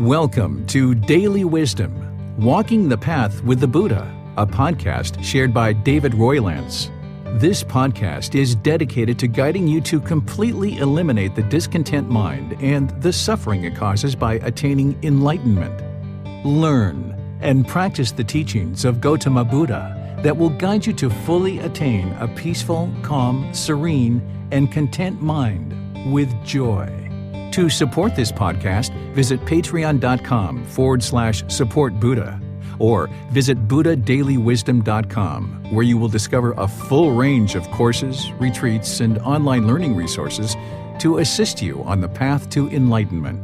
Welcome to Daily Wisdom, Walking the Path with the Buddha, a podcast shared by David Roylance. This podcast is dedicated to guiding you to completely eliminate the discontent mind and the suffering it causes by attaining enlightenment. Learn and practice the teachings of Gautama Buddha that will guide you to fully attain a peaceful, calm, serene, and content mind with joy. To support this podcast, visit patreon.com/supportbuddha or visit buddhadailywisdom.com, where you will discover a full range of courses, retreats, and online learning resources to assist you on the path to enlightenment.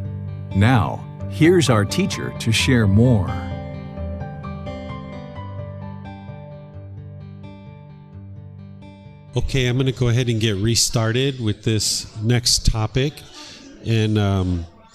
Now, here's our teacher to share more. Okay, I'm going to go ahead and get restarted with this next topic. And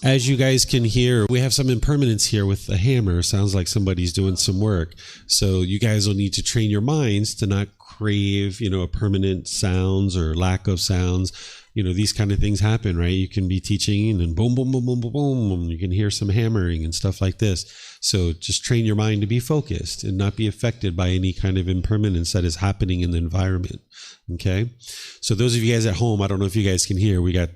as you guys can hear, we have some impermanence here with the hammer. Sounds like somebody's doing some work. So you guys will need to train your minds to not crave, permanent sounds or lack of sounds. These kind of things happen, right? You can be teaching and boom, boom, boom, boom, boom, boom. You can hear some hammering and stuff like this. So just train your mind to be focused and not be affected by any kind of impermanence that is happening in the environment. Okay. So those of you guys at home, I don't know if you guys can hear, we got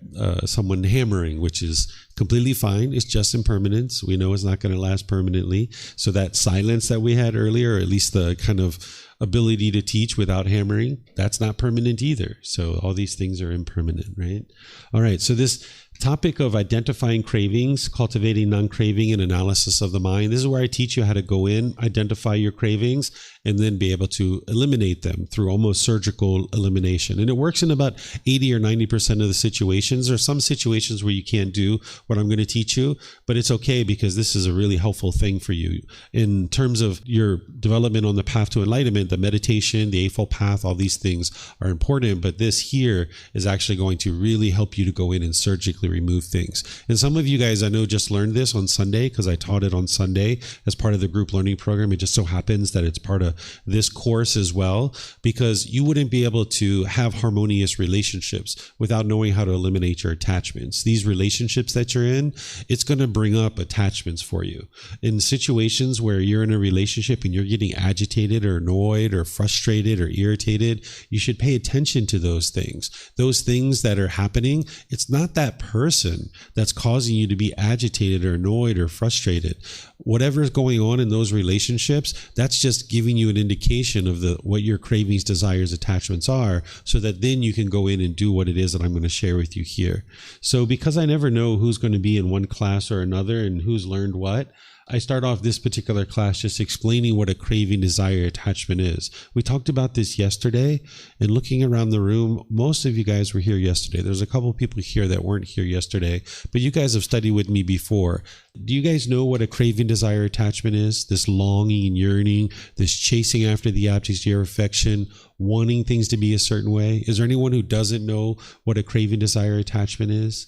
someone hammering, which is completely fine. It's just impermanence. We know it's not going to last permanently. So that silence that we had earlier, or at least the kind of ability to teach without hammering, that's not permanent either. So all these things are impermanent, right? All right. So this topic of identifying cravings, cultivating non-craving, and analysis of the mind. This is where I teach you how to go in, identify your cravings, and then be able to eliminate them through almost surgical elimination. And it works in about 80 or 90% of the situations. There are some situations where you can't do what I'm going to teach you, but it's okay because this is a really helpful thing for you. In terms of your development on the path to enlightenment, the meditation, the Eightfold Path, all these things are important, but this here is actually going to really help you to go in and surgically remove things. And some of you guys I know just learned this on Sunday because I taught it on Sunday as part of the group learning program. It just so happens that it's part of this course as well, because you wouldn't be able to have harmonious relationships without knowing how to eliminate your attachments. These relationships that you're in, it's going to bring up attachments for you. In situations where you're in a relationship and you're getting agitated or annoyed or frustrated or irritated, you should pay attention to those things. Those things that are happening, it's not that person that's causing you to be agitated or annoyed or frustrated. Whatever is going on in those relationships, that's just giving you an indication of what your cravings, desires, attachments are, so that then you can go in and do what it is that I'm going to share with you here. So because I never know who's going to be in one class or another and who's learned what, I start off this particular class just explaining what a craving, desire, attachment is. We talked about this yesterday, and looking around the room, most of you guys were here yesterday. There's a couple people here that weren't here yesterday, but you guys have studied with me before. Do you guys know what a craving, desire, attachment is? This longing and yearning, this chasing after the objects of your affection, wanting things to be a certain way. Is there anyone who doesn't know what a craving, desire, attachment is?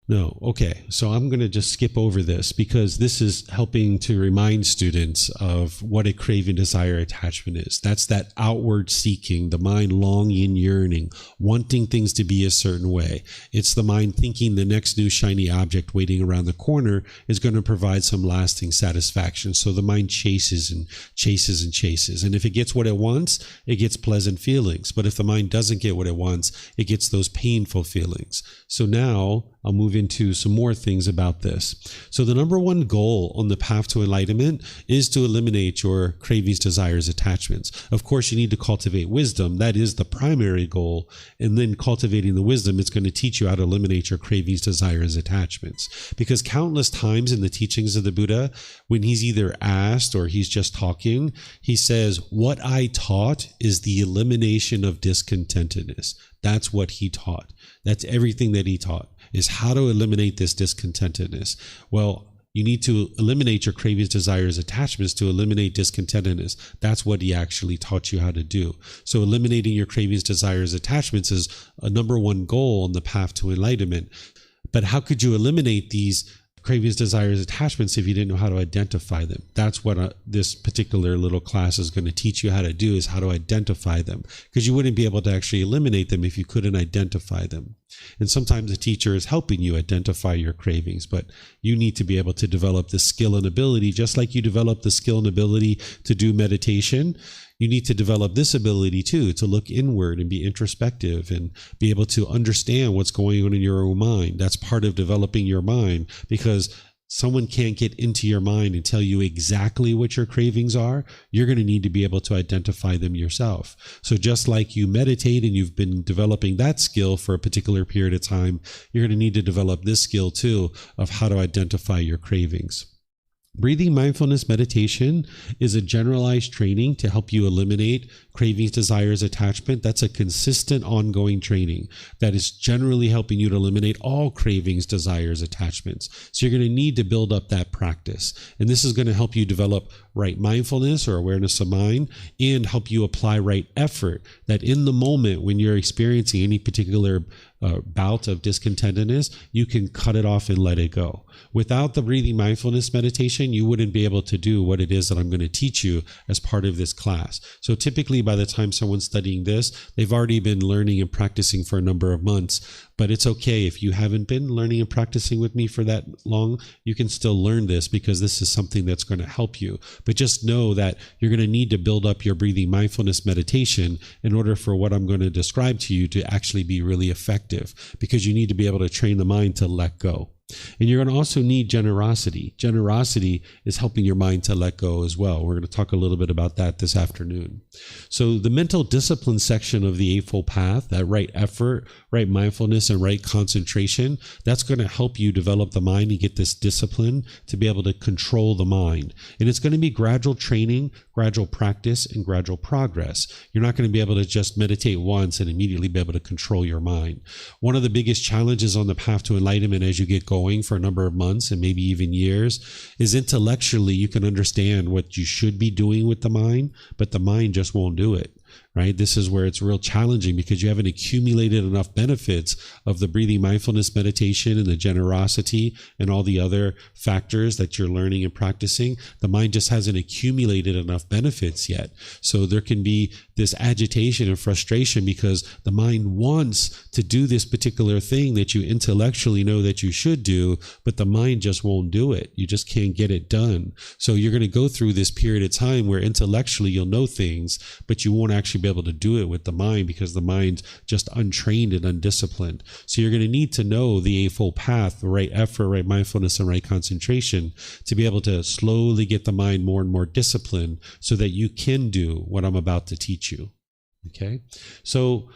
No. Okay. So I'm going to just skip over this because this is helping to remind students of what a craving, desire, attachment is. That's that outward seeking, the mind longing and yearning, wanting things to be a certain way. It's the mind thinking the next new shiny object waiting around the corner is going to provide some lasting satisfaction. So the mind chases and chases and chases. And if it gets what it wants, it gets pleasant feelings. But if the mind doesn't get what it wants, it gets those painful feelings. So now I'll move into some more things about this. So the number one goal on the path to enlightenment is to eliminate your cravings, desires, attachments. Of course, you need to cultivate wisdom. That is the primary goal. And then cultivating the wisdom, it's going to teach you how to eliminate your cravings, desires, attachments. Because countless times in the teachings of the Buddha, when he's either asked or he's just talking, he says, what I taught is the elimination of discontentedness. That's what he taught. That's everything that he taught, is how to eliminate this discontentedness. Well, you need to eliminate your cravings, desires, attachments to eliminate discontentedness. That's what he actually taught you how to do. So eliminating your cravings, desires, attachments is a number one goal on the path to enlightenment. But how could you eliminate these cravings, desires, attachments if you didn't know how to identify them? That's what this particular little class is going to teach you how to do, is how to identify them, because you wouldn't be able to actually eliminate them if you couldn't identify them. And sometimes a teacher is helping you identify your cravings, but you need to be able to develop the skill and ability, just like you develop the skill and ability to do meditation. You need to develop this ability too, to look inward and be introspective and be able to understand what's going on in your own mind. That's part of developing your mind, because someone can't get into your mind and tell you exactly what your cravings are. You're going to need to be able to identify them yourself. So just like you meditate and you've been developing that skill for a particular period of time, you're going to need to develop this skill too of how to identify your cravings. Breathing mindfulness meditation is a generalized training to help you eliminate cravings, desires, attachment. That's a consistent, ongoing training that is generally helping you to eliminate all cravings, desires, attachments. So you're going to need to build up that practice. And this is going to help you develop right mindfulness or awareness of mind, and help you apply right effort, that in the moment when you're experiencing any particular bout of discontentedness, you can cut it off and let it go. Without the breathing mindfulness meditation, you wouldn't be able to do what it is that I'm going to teach you as part of this class. So typically by the time someone's studying this, they've already been learning and practicing for a number of months. But it's okay if you haven't been learning and practicing with me for that long, you can still learn this, because this is something that's going to help you. But just know that you're going to need to build up your breathing mindfulness meditation in order for what I'm going to describe to you to actually be really effective, because you need to be able to train the mind to let go. And you're going to also need generosity. Generosity is helping your mind to let go as well. We're going to talk a little bit about that this afternoon. So the mental discipline section of the Eightfold Path, that right effort, right mindfulness, and right concentration, that's going to help you develop the mind and get this discipline to be able to control the mind. And it's going to be gradual training, gradual practice, and gradual progress. You're not going to be able to just meditate once and immediately be able to control your mind. One of the biggest challenges on the path to enlightenment as you get going for a number of months and maybe even years is intellectually you can understand what you should be doing with the mind, but the mind just won't do it. Right? This is where it's real challenging, because you haven't accumulated enough benefits of the breathing mindfulness meditation and the generosity and all the other factors that you're learning and practicing. The mind just hasn't accumulated enough benefits yet. So there can be this agitation and frustration because the mind wants to do this particular thing that you intellectually know that you should do, but the mind just won't do it. You just can't get it done. So you're going to go through this period of time where intellectually you'll know things, but you won't actually be able to do it with the mind, because the mind's just untrained and undisciplined. So you're going to need to know the Eightfold Path, the right effort, right mindfulness, and right concentration to be able to slowly get the mind more and more disciplined so that you can do what I'm about to teach you. Okay? So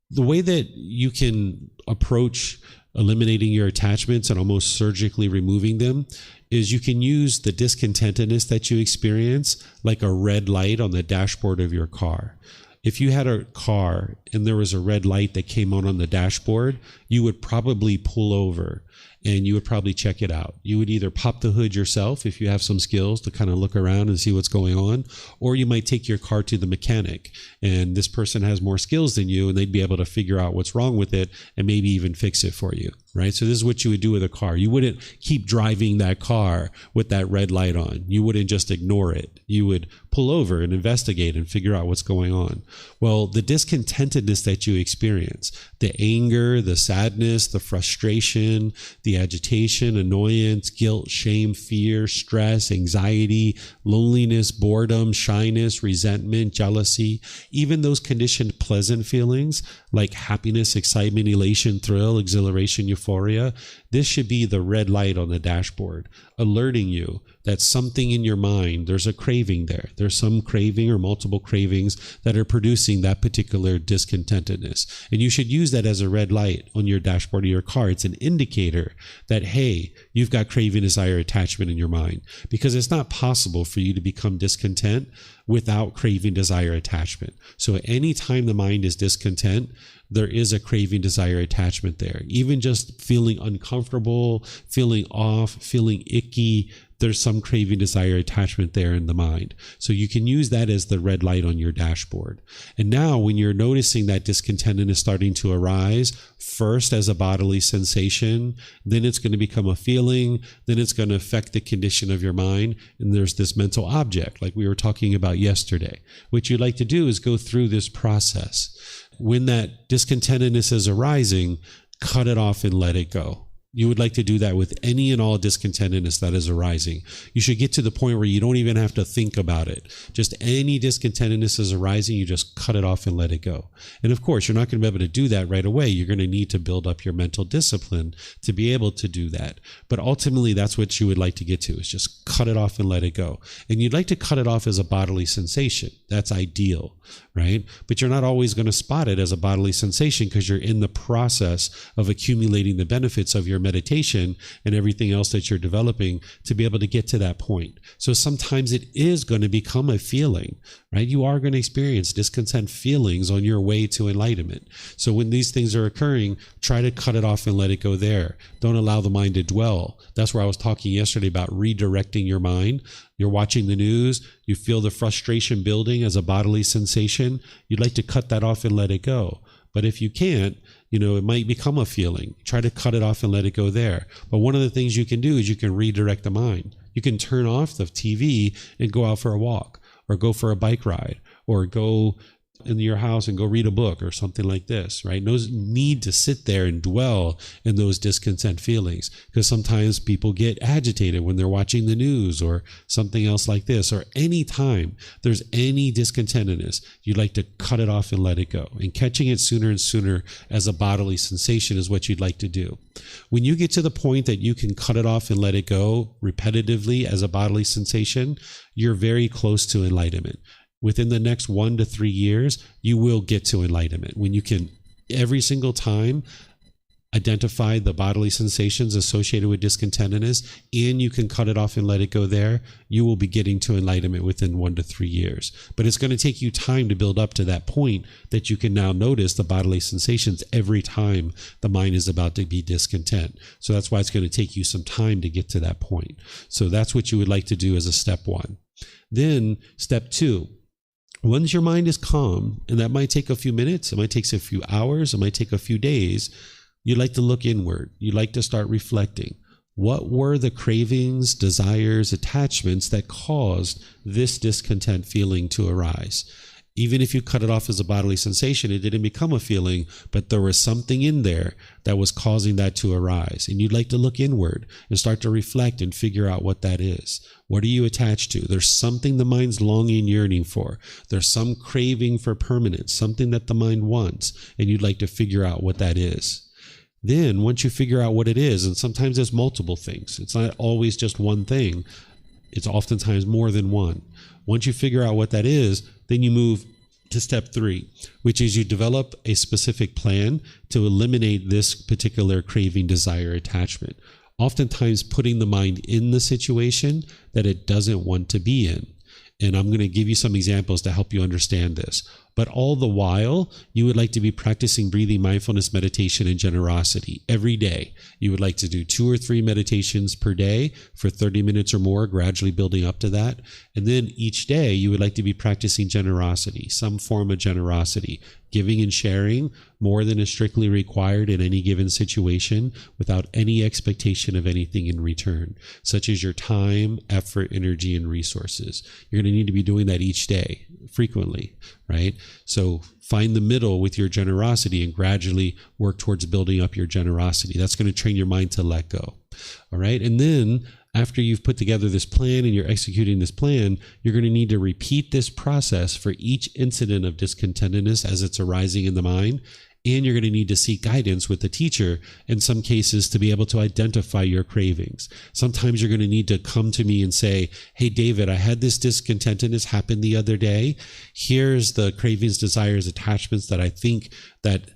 the way that you can approach eliminating your attachments and almost surgically removing them is you can use the discontentedness that you experience like a red light on the dashboard of your car. If you had a car and there was a red light that came on the dashboard, you would probably pull over and you would probably check it out. You would either pop the hood yourself if you have some skills to kind of look around and see what's going on, or you might take your car to the mechanic and this person has more skills than you and they'd be able to figure out what's wrong with it and maybe even fix it for you, right? So this is what you would do with a car. You wouldn't keep driving that car with that red light on. You wouldn't just ignore it. You would pull over and investigate and figure out what's going on. Well, the discontentedness that you experience, the anger, the sadness, the frustration, the agitation, annoyance, guilt, shame, fear, stress, anxiety, loneliness, boredom, shyness, resentment, jealousy, even those conditioned pleasant feelings like happiness, excitement, elation, thrill, exhilaration, euphoria, this should be the red light on the dashboard, alerting you that something in your mind, there's a craving there. There's some craving or multiple cravings that are producing that particular discontentedness. And you should use that as a red light on your dashboard of your car. It's an indicator that, hey, you've got craving, desire, attachment in your mind. Because it's not possible for you to become discontent without craving, desire, attachment. So any time the mind is discontent, there is a craving, desire, attachment there. Even just feeling uncomfortable, feeling off, feeling icky, there's some craving, desire, attachment there in the mind. So you can use that as the red light on your dashboard. And now when you're noticing that discontentedness starting to arise, first as a bodily sensation, then it's going to become a feeling, then it's going to affect the condition of your mind, and there's this mental object like we were talking about yesterday. What you'd like to do is go through this process. When that discontentedness is arising, cut it off and let it go. You would like to do that with any and all discontentedness that is arising. You should get to the point where you don't even have to think about it. Just any discontentedness is arising, you just cut it off and let it go. And of course, you're not going to be able to do that right away. You're going to need to build up your mental discipline to be able to do that. But ultimately, that's what you would like to get to, is just cut it off and let it go. And you'd like to cut it off as a bodily sensation. That's ideal, right? But you're not always going to spot it as a bodily sensation because you're in the process of accumulating the benefits of your meditation and everything else that you're developing to be able to get to that point. So sometimes it is going to become a feeling, right? You are going to experience discontent feelings on your way to enlightenment. So when these things are occurring, try to cut it off and let it go there. Don't allow the mind to dwell. That's where I was talking yesterday about redirecting your mind. You're watching the news, you feel the frustration building as a bodily sensation. You'd like to cut that off and let it go. But if you can't, it might become a feeling. Try to cut it off and let it go there. But one of the things you can do is you can redirect the mind. You can turn off the TV and go out for a walk, or go for a bike ride, or go in your house and go read a book or something like this, right? No need to sit there and dwell in those discontent feelings, because sometimes people get agitated when they're watching the news or something else like this, or any time there's any discontentedness, you'd like to cut it off and let it go. And catching it sooner and sooner as a bodily sensation is what you'd like to do. When you get to the point that you can cut it off and let it go repetitively as a bodily sensation, you're very close to enlightenment. Within the next 1 to 3 years, you will get to enlightenment. When you can every single time identify the bodily sensations associated with discontentedness, and you can cut it off and let it go there, you will be getting to enlightenment within 1 to 3 years. But it's going to take you time to build up to that point that you can now notice the bodily sensations every time the mind is about to be discontent. So that's why it's going to take you some time to get to that point. So that's what you would like to do as a step 1. Then step 2. Once your mind is calm, and that might take a few minutes, it might take a few hours, it might take a few days, you'd like to look inward. You'd like to start reflecting. What were the cravings, desires, attachments that caused this discontent feeling to arise? Even if you cut it off as a bodily sensation, it didn't become a feeling, but there was something in there that was causing that to arise. And you'd like to look inward and start to reflect and figure out what that is. What are you attached to? There's something the mind's longing, yearning for. There's some craving for permanence, something that the mind wants, and you'd like to figure out what that is. Then once you figure out what it is, and sometimes it's multiple things. It's not always just one thing. It's oftentimes more than one. Once you figure out what that is, then you move to step 3, which is you develop a specific plan to eliminate this particular craving, desire, attachment. Oftentimes putting the mind in the situation that it doesn't want to be in. And I'm going to give you some examples to help you understand this. But all the while, you would like to be practicing breathing mindfulness, meditation, and generosity every day. You would like to do 2 or 3 meditations per day for 30 minutes or more, gradually building up to that. And then each day, you would like to be practicing generosity, some form of generosity, giving and sharing more than is strictly required in any given situation without any expectation of anything in return, such as your time, effort, energy, and resources. You're going to need to be doing that each day, frequently, right? So find the middle with your generosity and gradually work towards building up your generosity. That's going to train your mind to let go. All right. And then after you've put together this plan and you're executing this plan, you're going to need to repeat this process for each incident of discontentedness as it's arising in the mind. And you're going to need to seek guidance with the teacher in some cases to be able to identify your cravings. Sometimes you're going to need to come to me and say, hey, David, I had this discontentedness happen the other day. Here's the cravings, desires, attachments that I think that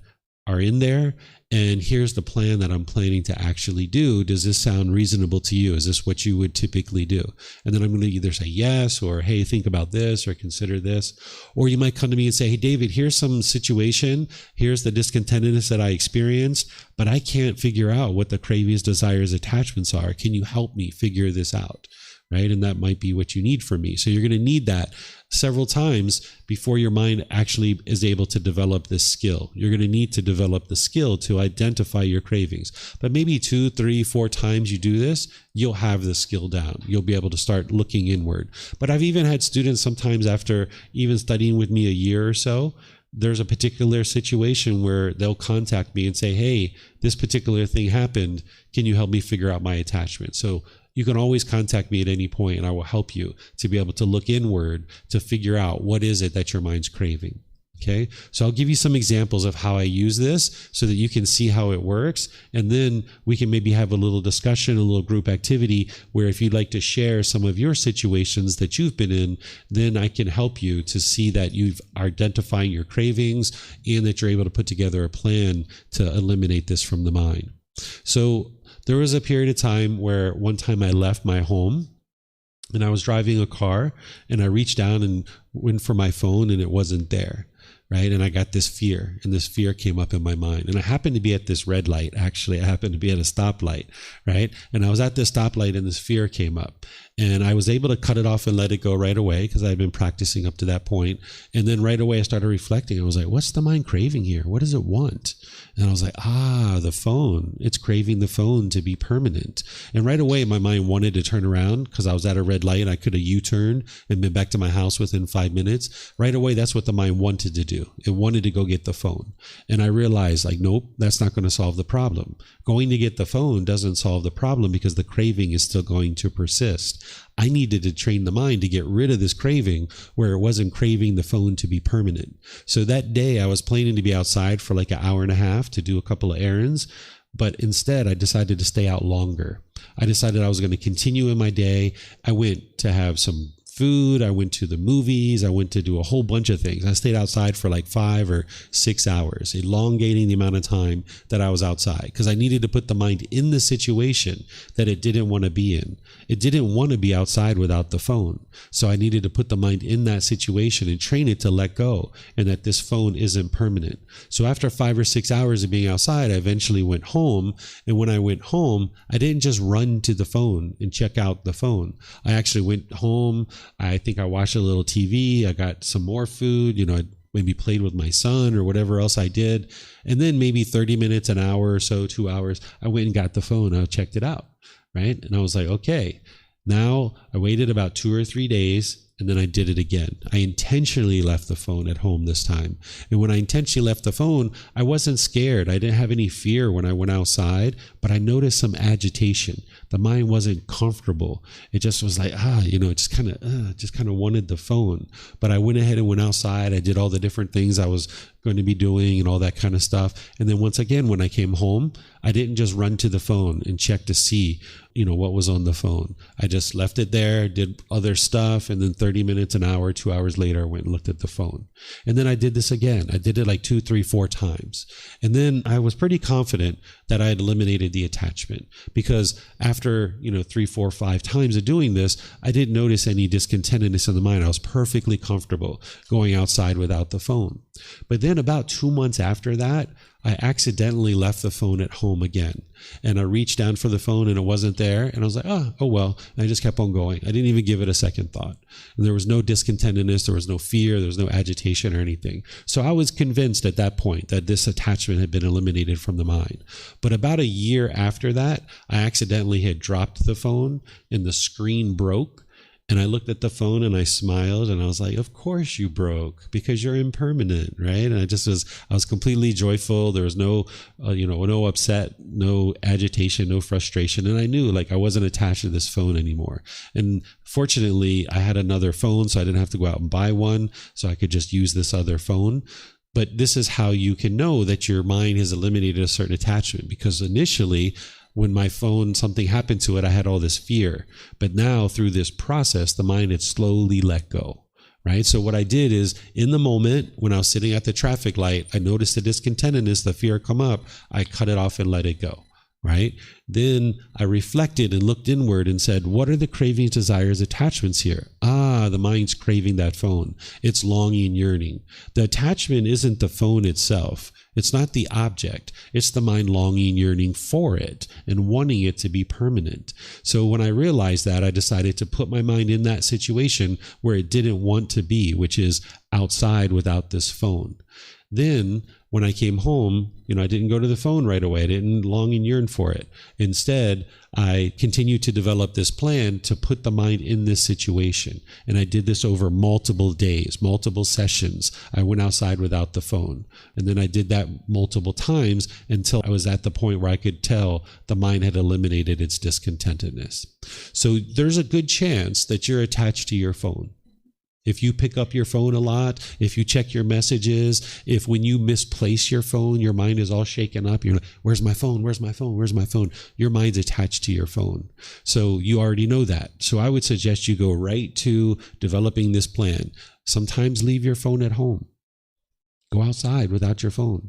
are in there. And here's the plan that I'm planning to actually do. Does this sound reasonable to you? Is this what you would typically do? And then I'm going to either say yes, or hey, think about this, or consider this. Or you might come to me and say, hey, David, here's some situation. Here's the discontentedness that I experienced, but I can't figure out what the cravings, desires, attachments are. Can you help me figure this out? Right? And that might be what you need from me. So you're going to need that several times before your mind actually is able to develop this skill. You're going to need to develop the skill to identify your cravings. But maybe 2, 3, 4 times you do this, you'll have the skill down. You'll be able to start looking inward. But I've even had students sometimes after even studying with me a year or so, there's a particular situation where they'll contact me and say, hey, this particular thing happened. Can you help me figure out my attachment? So you can always contact me at any point and I will help you to be able to look inward to figure out what is it that your mind's craving. Okay, so I'll give you some examples of how I use this so that you can see how it works. And then we can maybe have a little discussion, a little group activity where if you'd like to share some of your situations that you've been in, then I can help you to see that you've identifying your cravings and that you're able to put together a plan to eliminate this from the mind. So there was a period of time where one time I left my home and I was driving a car and I reached down and went for my phone and it wasn't there. Right. And I got this fear, and this fear came up in my mind. And I happened to be at this red light. Actually, I happened to be at a stoplight. Right. And I was at this stoplight and this fear came up. And I was able to cut it off and let it go right away because I'd been practicing up to that point. And then right away I started reflecting. I was like, what's the mind craving here? What does it want? And I was like, the phone. It's craving the phone to be permanent. And right away my mind wanted to turn around because I was at a red light. I could have U-turned and been back to my house within 5 minutes. Right away, that's what the mind wanted to do. It wanted to go get the phone. And I realized, like, nope, that's not going to solve the problem. Going to get the phone doesn't solve the problem because the craving is still going to persist. I needed to train the mind to get rid of this craving where it wasn't craving the phone to be permanent. So that day I was planning to be outside for like an hour and a half to do a couple of errands. But instead, I decided to stay out longer. I decided I was going to continue in my day. I went to have some food. I went to the movies. I went to do a whole bunch of things. I stayed outside for like 5 or 6 hours, elongating the amount of time that I was outside because I needed to put the mind in the situation that it didn't want to be in. It didn't want to be outside without the phone. So I needed to put the mind in that situation and train it to let go and that this phone isn't permanent. So after 5 or 6 hours of being outside, I eventually went home. And when I went home, I didn't just run to the phone and check out the phone. I actually went home. I think I watched a little TV. I got some more food. I maybe played with my son or whatever else I did. And then maybe 30 minutes, an hour or so, 2 hours, I went and got the phone. I checked it out. Right. And I was like, okay, now I waited about 2 or 3 days. And then I did it again. I intentionally left the phone at home this time. And when I intentionally left the phone, I wasn't scared. I didn't have any fear when I went outside, but I noticed some agitation. The mind wasn't comfortable. It just was like, it just kind of wanted the phone. But I went ahead and went outside. I did all the different things I was going to be doing and all that kind of stuff. And then once again, when I came home, I didn't just run to the phone and check to see, what was on the phone. I just left it there, did other stuff. And then 30 minutes, an hour, 2 hours later, I went and looked at the phone. And then I did this again. I did it like 2, 3, 4 times. And then I was pretty confident that I had eliminated the attachment because after, 3, 4, 5 times of doing this, I didn't notice any discontentedness in the mind. I was perfectly comfortable going outside without the phone. But then about 2 months after that, I accidentally left the phone at home again. And I reached down for the phone and it wasn't there. And I was like, oh well. And I just kept on going. I didn't even give it a second thought. And there was no discontentedness. There was no fear. There was no agitation or anything. So I was convinced at that point that this attachment had been eliminated from the mind. But about a year after that, I accidentally had dropped the phone and the screen broke. And I looked at the phone and I smiled and I was like, of course you broke because you're impermanent, right? And I was completely joyful. There was no, no upset, no agitation, no frustration. And I knew like I wasn't attached to this phone anymore. And fortunately I had another phone, so I didn't have to go out and buy one. So I could just use this other phone. But this is how you can know that your mind has eliminated a certain attachment, because initially when my phone, something happened to it, I had all this fear. But now through this process, the mind had slowly let go, right? So what I did is in the moment when I was sitting at the traffic light, I noticed the discontentedness, the fear come up. I cut it off and let it go, right? Then I reflected and looked inward and said, what are the cravings, desires, attachments here? The mind's craving that phone. It's longing, yearning. The attachment isn't the phone itself. It's not the object. It's the mind longing, yearning for it and wanting it to be permanent. So when I realized that, I decided to put my mind in that situation where it didn't want to be, which is outside without this phone. Then when I came home, I didn't go to the phone right away. I didn't long and yearn for it. Instead, I continued to develop this plan to put the mind in this situation. And I did this over multiple days, multiple sessions. I went outside without the phone. And then I did that multiple times until I was at the point where I could tell the mind had eliminated its discontentedness. So there's a good chance that you're attached to your phone. If you pick up your phone a lot, if you check your messages, if when you misplace your phone, your mind is all shaken up, you're like, where's my phone? Where's my phone? Where's my phone? Your mind's attached to your phone. So you already know that. So I would suggest you go right to developing this plan. Sometimes leave your phone at home. Go outside without your phone.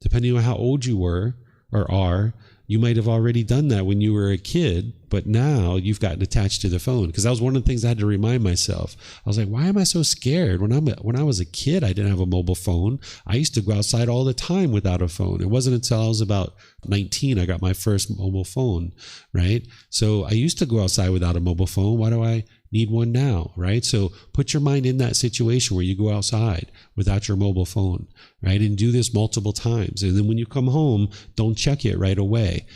Depending on how old you were or are, you might have already done that when you were a kid, but now you've gotten attached to the phone. Because that was one of the things I had to remind myself. I was like, why am I so scared? When I was a kid, I didn't have a mobile phone. I used to go outside all the time without a phone. It wasn't until I was about 19 I got my first mobile phone, right? So I used to go outside without a mobile phone. Why do I need one now, right? So put your mind in that situation where you go outside without your mobile phone, right? And do this multiple times. And then when you come home, don't check it right away.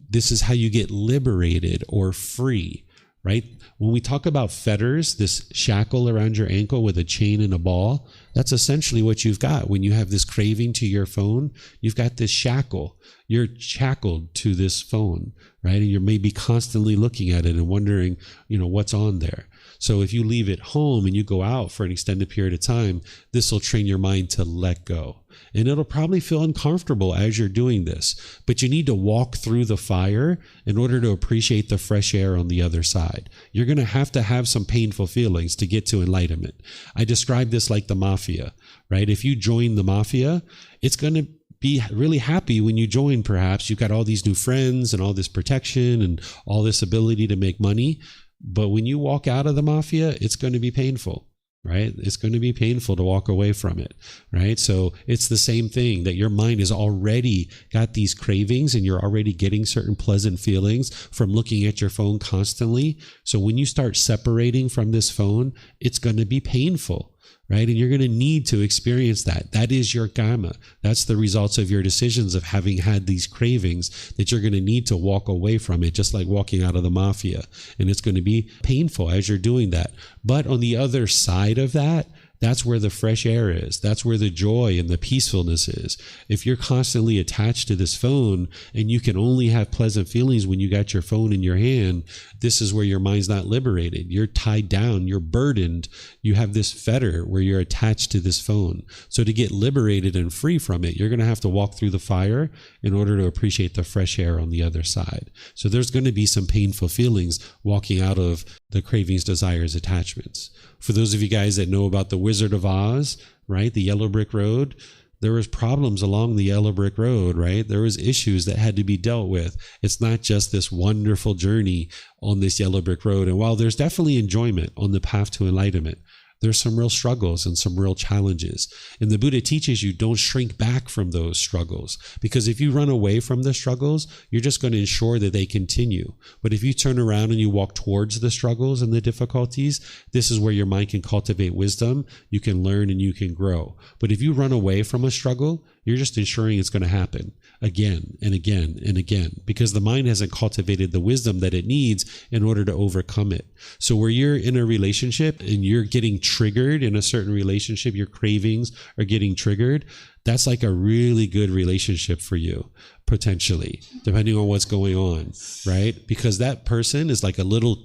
This is how you get liberated or free, right? When we talk about fetters, this shackle around your ankle with a chain and a ball, that's essentially what you've got. When you have this craving to your phone, you've got this shackle. You're shackled to this phone, right? And you're maybe constantly looking at it and wondering, what's on there. So if you leave it home and you go out for an extended period of time, this will train your mind to let go. And it'll probably feel uncomfortable as you're doing this, but you need to walk through the fire in order to appreciate the fresh air on the other side. You're going to have some painful feelings to get to enlightenment. I describe this like the mafia, right? If you join the mafia, it's going to be really happy when you join. Perhaps you've got all these new friends and all this protection and all this ability to make money. But when you walk out of the mafia, it's going to be painful, right? It's going to be painful to walk away from it, right? So it's the same thing, that your mind has already got these cravings and you're already getting certain pleasant feelings from looking at your phone constantly. So when you start separating from this phone, it's going to be painful, right? And you're going to need to experience that. That is your karma. That's the results of your decisions of having had these cravings, that you're going to need to walk away from it, just like walking out of the mafia. And it's going to be painful as you're doing that. But on the other side of that, that's where the fresh air is. That's where the joy and the peacefulness is. If you're constantly attached to this phone and you can only have pleasant feelings when you got your phone in your hand, this is where your mind's not liberated. You're tied down. You're burdened. You have this fetter where you're attached to this phone. So to get liberated and free from it, you're going to have to walk through the fire in order to appreciate the fresh air on the other side. So there's going to be some painful feelings walking out of the cravings, desires, attachments. For those of you guys that know about the Wizard of Oz, right, the yellow brick road, there was problems along the yellow brick road, right? There was issues that had to be dealt with. It's not just this wonderful journey on this yellow brick road. And while there's definitely enjoyment on the path to enlightenment, there's some real struggles and some real challenges. And the Buddha teaches you, don't shrink back from those struggles, because if you run away from the struggles, you're just going to ensure that they continue. But if you turn around and you walk towards the struggles and the difficulties, this is where your mind can cultivate wisdom, you can learn, and you can grow. But if you run away from a struggle, you're just ensuring it's going to happen again and again and again, because the mind hasn't cultivated the wisdom that it needs in order to overcome it. So where you're in a relationship and you're getting triggered in a certain relationship, your cravings are getting triggered, that's like a really good relationship for you, potentially, depending on what's going on, right? Because that person is like a little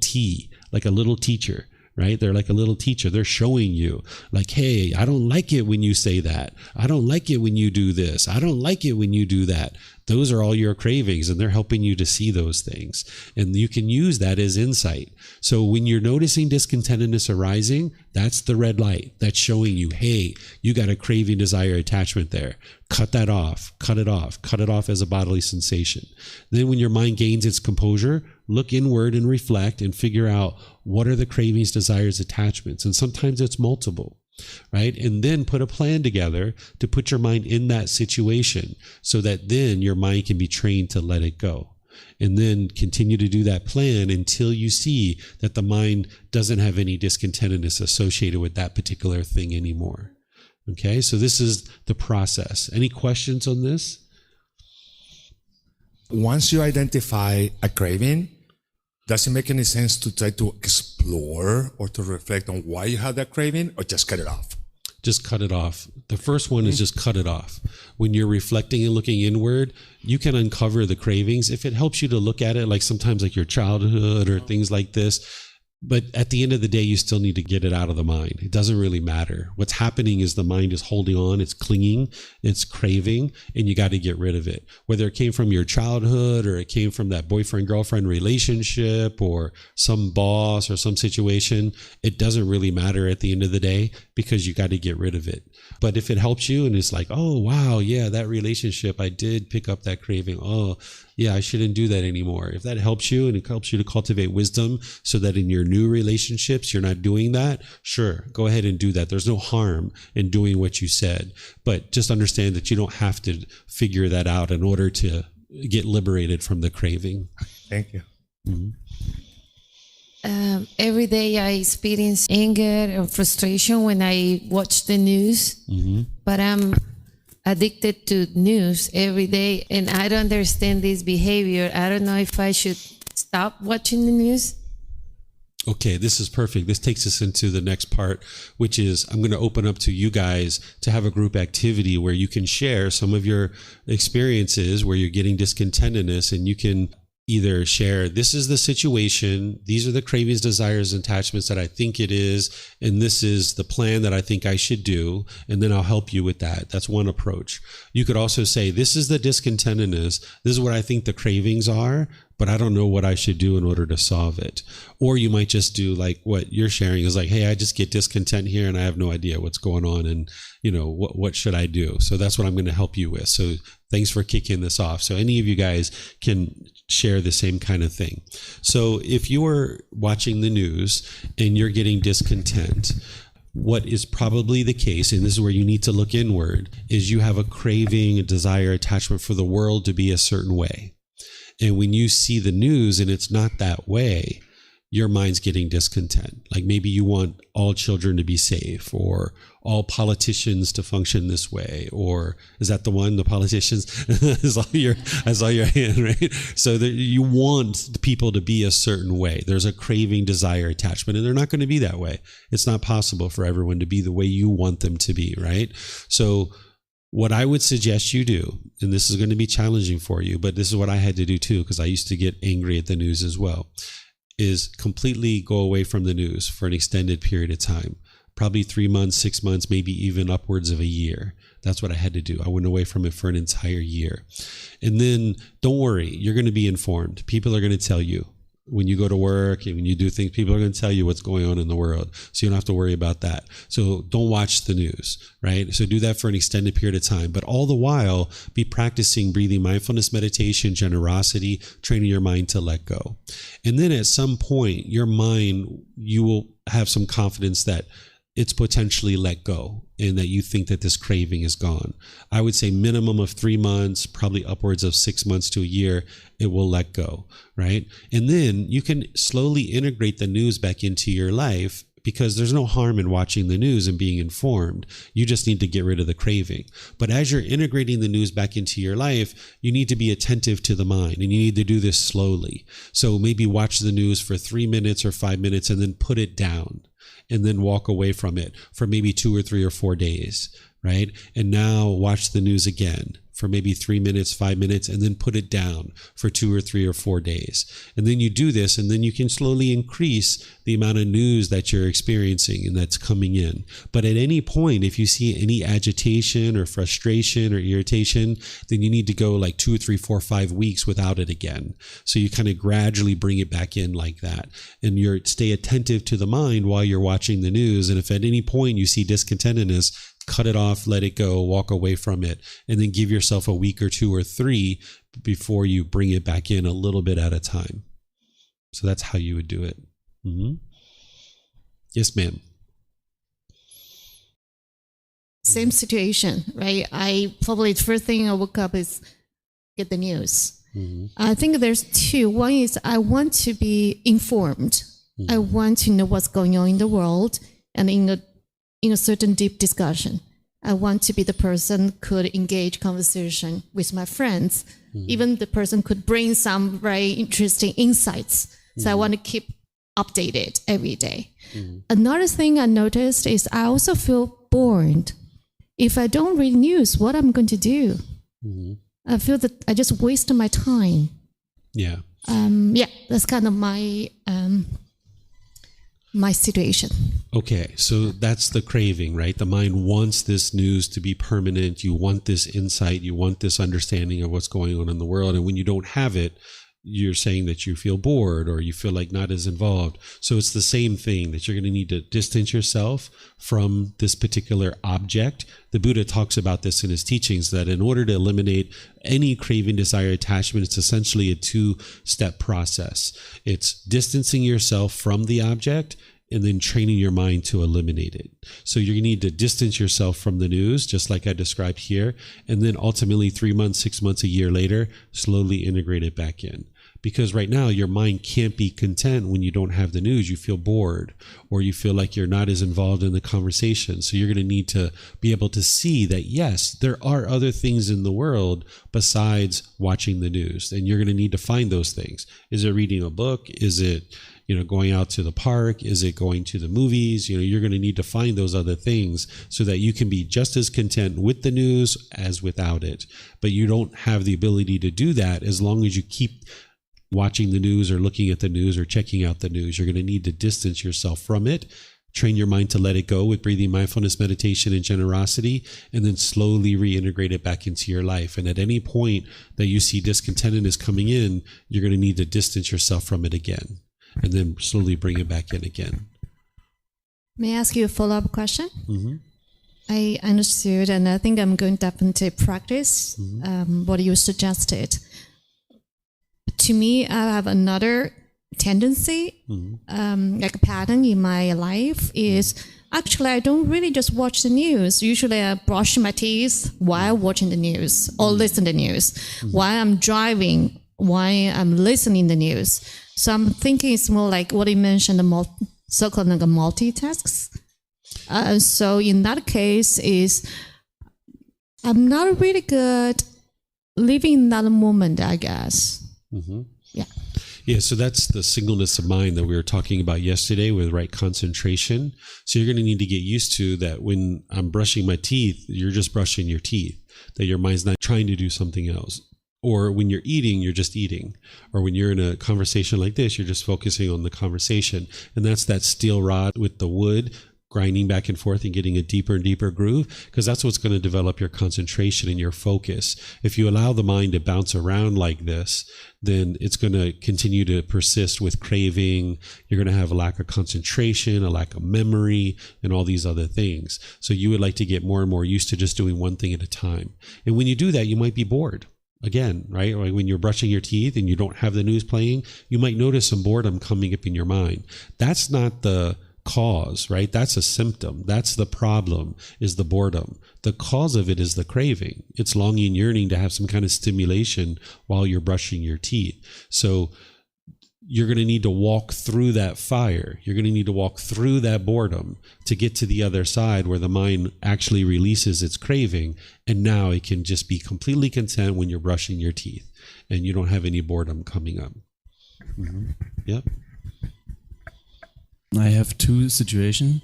like a little teacher. Right? They're like a little teacher. They're showing you like, hey, I don't like it when you say that. I don't like it when you do this. I don't like it when you do that. Those are all your cravings, and they're helping you to see those things. And you can use that as insight. So when you're noticing discontentedness arising, that's the red light. That's showing you, hey, you got a craving, desire, attachment there. Cut that off. Cut it off. Cut it off as a bodily sensation. Then when your mind gains its composure, look inward and reflect and figure out, what are the cravings, desires, attachments? And sometimes it's multiple, right? And then put a plan together to put your mind in that situation so that then your mind can be trained to let it go. And then continue to do that plan until you see that the mind doesn't have any discontentedness associated with that particular thing anymore. Okay, so this is the process. Any questions on this? Once you identify a craving, does it make any sense to try to explore or to reflect on why you have that craving, or just cut it off? Just cut it off. The first one is just cut it off. When you're reflecting and looking inward, you can uncover the cravings. If it helps you to look at it, like sometimes like your childhood or things like this, but at the end of the day, you still need to get it out of the mind. It doesn't really matter. What's happening is the mind is holding on, it's clinging, it's craving, and you got to get rid of it. Whether it came from your childhood or it came from that boyfriend-girlfriend relationship or some boss or some situation, it doesn't really matter at the end of the day, because you got to get rid of it. But if it helps you and it's like, oh, wow, yeah, that relationship, I did pick up that craving. Oh, yeah, I shouldn't do that anymore. If that helps you and it helps you to cultivate wisdom so that in your new relationships, you're not doing that, sure, go ahead and do that. There's no harm in doing what you said, but just understand that you don't have to figure that out in order to get liberated from the craving. Thank you. Mm-hmm. Every day I experience anger and frustration when I watch the news, but I'm addicted to news every day, and I don't understand this behavior. I don't know if I should stop watching the news. Okay, this is perfect. This takes us into the next part, which is I'm going to open up to you guys to have a group activity where you can share some of your experiences where you're getting discontentedness, and you can either share, this is the situation, these are the cravings, desires, and attachments that I think it is, and this is the plan that I think I should do, and then I'll help you with that. That's one approach. You could also say, this is the discontentedness, this is what I think the cravings are, but I don't know what I should do in order to solve it. Or you might just do like what you're sharing is like, hey, I just get discontent here and I have no idea what's going on, and what should I do? So that's what I'm going to help you with. So thanks for kicking this off. So any of you guys can share the same kind of thing. So if you are watching the news and you're getting discontent, what is probably the case, and this is where you need to look inward, is you have a craving, a desire, attachment for the world to be a certain way. And when you see the news and it's not that way, your mind's getting discontent. Like maybe you want all children to be safe, or all politicians to function this way, or is that the one, the politicians? I saw your hand, right? So that you want people to be a certain way. There's a craving, desire, attachment, and they're not going to be that way. It's not possible for everyone to be the way you want them to be, right? So what I would suggest you do, and this is going to be challenging for you, but this is what I had to do too, because I used to get angry at the news as well, is completely go away from the news for an extended period of time. Probably 3 months, 6 months, maybe even upwards of a year. That's what I had to do. I went away from it for an entire year. And then don't worry, you're going to be informed. People are going to tell you. When you go to work and when you do things, people are going to tell you what's going on in the world. So you don't have to worry about that. So don't watch the news, right? So do that for an extended period of time. But all the while, be practicing breathing, mindfulness, meditation, generosity, training your mind to let go. And then at some point, your mind, you will have some confidence that it's potentially let go and that you think that this craving is gone. I would say minimum of 3 months, probably upwards of 6 months to a year, it will let go, right? And then you can slowly integrate the news back into your life, because there's no harm in watching the news and being informed. You just need to get rid of the craving. But as you're integrating the news back into your life, you need to be attentive to the mind, and you need to do this slowly. So maybe watch the news for 3 minutes or 5 minutes and then put it down, and then walk away from it for maybe 2 or 3 or 4 days, right? And now watch the news again for maybe 3 minutes, 5 minutes, and then put it down for 2 or 3 or 4 days. And then you do this, and then you can slowly increase the amount of news that you're experiencing and that's coming in. But at any point, if you see any agitation or frustration or irritation, then you need to go like 2 or 3, 4, 5 weeks without it again. So you kind of gradually bring it back in like that. And you stay attentive to the mind while you're watching the news. And if at any point you see discontentedness, cut it off, let it go, walk away from it, and then give yourself a week or 2 or 3 before you bring it back in a little bit at a time. So that's how you would do it. Mm-hmm. Yes, ma'am. Same situation, right? I probably the first thing I woke up is get the news. Mm-hmm. I think there's two. One is I want to be informed. Mm-hmm. I want to know what's going on in the world and in a certain deep discussion. I want to be the person could engage conversation with my friends. Even the person could bring some very interesting insights. So I want to keep updated every day. Another thing I noticed is I also feel bored. If I don't read news, what I'm going to do? I feel that I just wasted my time. Yeah. That's kind of my my situation. Okay, so that's the craving, right? The mind wants this news to be permanent. You want this insight. You want this understanding of what's going on in the world. And when you don't have it, you're saying that you feel bored or you feel like not as involved. So it's the same thing, that you're going to need to distance yourself from this particular object. The Buddha talks about this in his teachings, that in order to eliminate any craving, desire, attachment, it's essentially a two-step process. It's distancing yourself from the object and then training your mind to eliminate it. So you need to distance yourself from the news, just like I described here, and then ultimately 3 months, 6 months, a year later, slowly integrate it back in. Because right now your mind can't be content when you don't have the news. You feel bored, or you feel like you're not as involved in the conversation. So you're going to need to be able to see that, yes, there are other things in the world besides watching the news. And you're going to need to find those things. Is it reading a book? Is it, going out to the park? Is it going to the movies? You're going to need to find those other things so that you can be just as content with the news as without it. But you don't have the ability to do that as long as you keep watching the news or looking at the news or checking out the news. You're going to need to distance yourself from it, train your mind to let it go with breathing, mindfulness, meditation, and generosity, and then slowly reintegrate it back into your life. And at any point that you see discontentedness coming in, you're going to need to distance yourself from it again, and then slowly bring it back in again. May I ask you a follow-up question? I understood, and I think I'm going to definitely practice what you suggested. To me, I have another tendency, like a pattern in my life is actually I don't really just watch the news. Usually I brush my teeth while watching the news or listen to the news. While I'm driving, while I'm listening to the news. So I'm thinking it's more like what you mentioned, the so-called like a multitasks. So in that case is I'm not really good living in that moment, I guess. Yeah, so that's the singleness of mind that we were talking about yesterday with right concentration. So you're going to need to get used to that when I'm brushing my teeth, you're just brushing your teeth, that your mind's not trying to do something else. Or when you're eating, you're just eating. Or when you're in a conversation like this, you're just focusing on the conversation. And that's that steel rod with the wood grinding back and forth and getting a deeper and deeper groove, because that's what's going to develop your concentration and your focus. If you allow the mind to bounce around like this, then it's going to continue to persist with craving. You're going to have a lack of concentration, a lack of memory, and all these other things. So you would like to get more and more used to just doing one thing at a time. And when you do that, you might be bored. Again, right? Like when you're brushing your teeth and you don't have the news playing, you might notice some boredom coming up in your mind. That's not the cause, right? That's a symptom. That's the problem, is the boredom. The cause of it is the craving. It's longing and yearning to have some kind of stimulation while you're brushing your teeth. So you're going to need to walk through that fire. You're going to need to walk through that boredom to get to the other side where the mind actually releases its craving. And now it can just be completely content when you're brushing your teeth and you don't have any boredom coming up. Yep. I have two situations.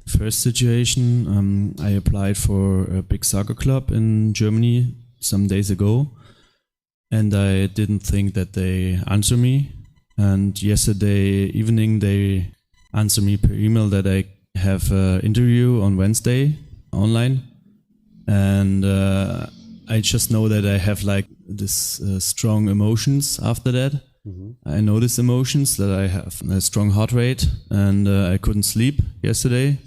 The first situation, I applied for a big soccer club in Germany some days ago, and I didn't think that they answer me. And yesterday evening, they answered me per email that I have an interview on Wednesday online. And I just know that I have like this strong emotions after that. I noticed emotions that I have a strong heart rate, and I couldn't sleep yesterday,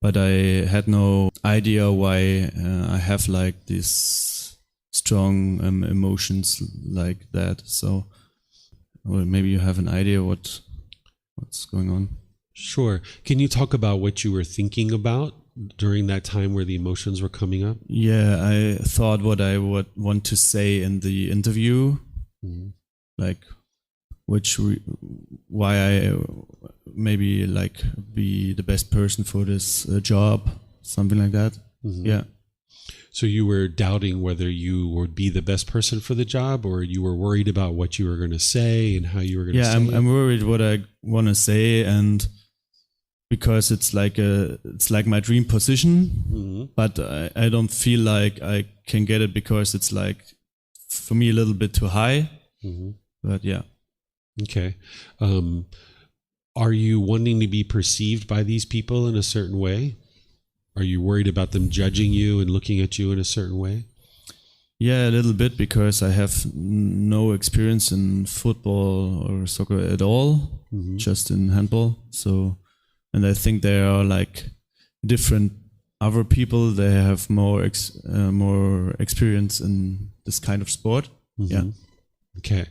but I had no idea why I have like these strong emotions like that. So, well, maybe you have an idea what's going on. Sure. Can you talk about what you were thinking about during that time where the emotions were coming up? Yeah, I thought what I would want to say in the interview. Like why I maybe like be the best person for this job, something like that. Yeah. So you were doubting whether you would be the best person for the job, or you were worried about what you were going to say and how you were going to say it? I'm worried what I want to say, and because it's like my dream position, but I don't feel like I can get it because it's like for me a little bit too high. But yeah. Okay. Are you wanting to be perceived by these people in a certain way? Are you worried about them judging you and looking at you in a certain way? Yeah, a little bit, because I have no experience in football or soccer at all, just in handball. So, and I think there are like different other people. They have more experience in this kind of sport. Yeah. Okay.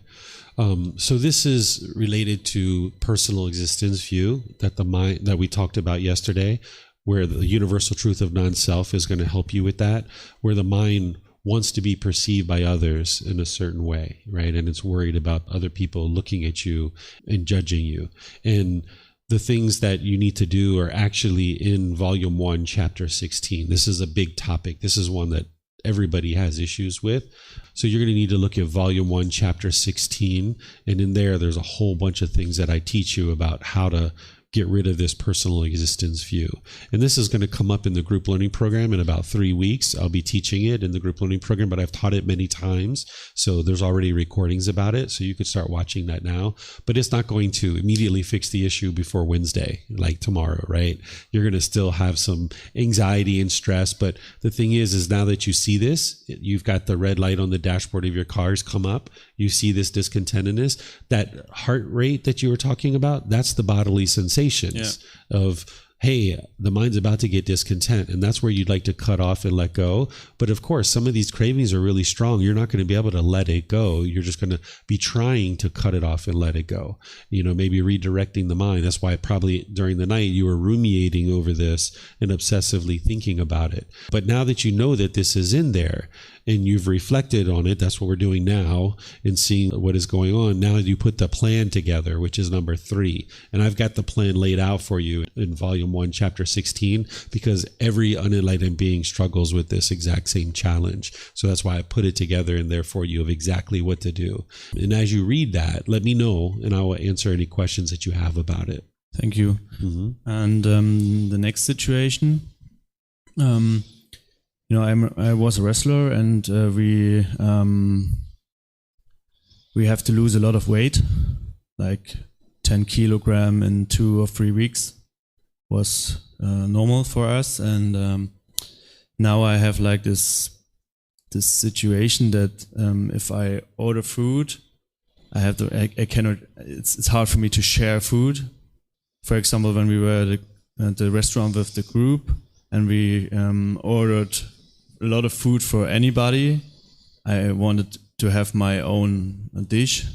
So this is related to personal existence view that the mind that we talked about yesterday, where the universal truth of non-self is going to help you with that, where the mind wants to be perceived by others in a certain way, right? And it's worried about other people looking at you and judging you. And the things that you need to do are actually in Volume 1, Chapter 16. This is a big topic. This is one that everybody has issues with. So you're going to need to look at Volume 1, Chapter 16. And in there's a whole bunch of things that I teach you about how to get rid of this personal existence view. And this is going to come up in the group learning program in about 3 weeks. I'll be teaching it in the group learning program, but I've taught it many times. So there's already recordings about it. So you could start watching that now, but it's not going to immediately fix the issue before Wednesday, like tomorrow, right? You're going to still have some anxiety and stress. But the thing is now that you see this, you've got the red light on the dashboard of your cars come up. You see this discontentedness, that heart rate that you were talking about, that's the bodily sensations of, hey, the mind's about to get discontent, and that's where you'd like to cut off and let go. But of course, some of these cravings are really strong. You're not going to be able to let it go. You're just going to be trying to cut it off and let it go. Maybe redirecting the mind. That's why probably during the night you were ruminating over this and obsessively thinking about it. But now that you know that this is in there and you've reflected on it, that's what we're doing now, and seeing what is going on. Now you put the plan together, which is number 3. And I've got the plan laid out for you in Volume 1, Chapter 16, because every unenlightened being struggles with this exact same challenge. So that's why I put it together in there for you of exactly what to do. And as you read that, let me know, and I will answer any questions that you have about it. Thank you. And the next situation, I was a wrestler, and we have to lose a lot of weight, like 10 kilogram in 2 or 3 weeks was normal for us. And now I have like this situation that if I order food, I cannot. It's hard for me to share food. For example, when we were at the restaurant with the group and we ordered a lot of food for anybody, I wanted to have my own dish.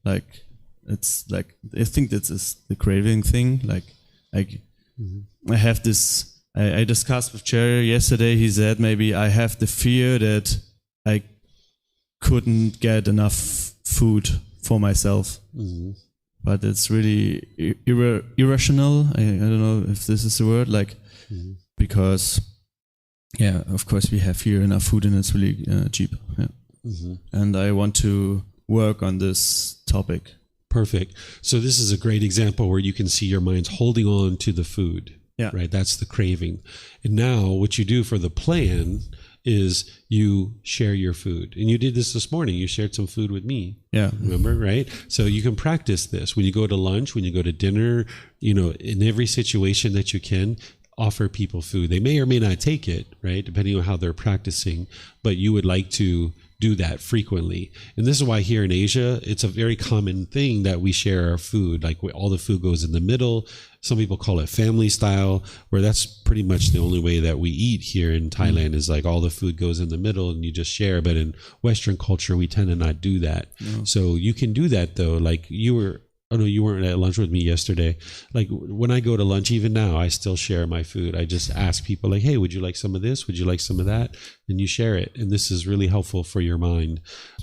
Like, it's like, I think this is the craving thing. Like I have this, I discussed with Jerry yesterday. He said maybe I have the fear that I couldn't get enough food for myself. But it's really irrational. I don't know if this is the word, like, because, yeah, of course we have here enough food and it's really cheap. Yeah. And I want to work on this topic. Perfect. So this is a great example where you can see your mind's holding on to the food. Yeah. Right. That's the craving. And now what you do for the plan is you share your food. And you did this morning. You shared some food with me. Yeah. Remember, right? So you can practice this when you go to lunch, when you go to dinner, in every situation that you can, offer people food. They may or may not take it, right? Depending on how they're practicing, but you would like to do that frequently. And this is why here in Asia, it's a very common thing that we share our food. Like all the food goes in the middle. Some people call it family style, where that's pretty much the only way that we eat here in Thailand is like all the food goes in the middle and you just share. But in Western culture, we tend to not do that. No. So you can do that though. Like you weren't at lunch with me yesterday. Like when I go to lunch, even now, I still share my food. I just ask people like, hey, would you like some of this? Would you like some of that? And you share it. And this is really helpful for your mind.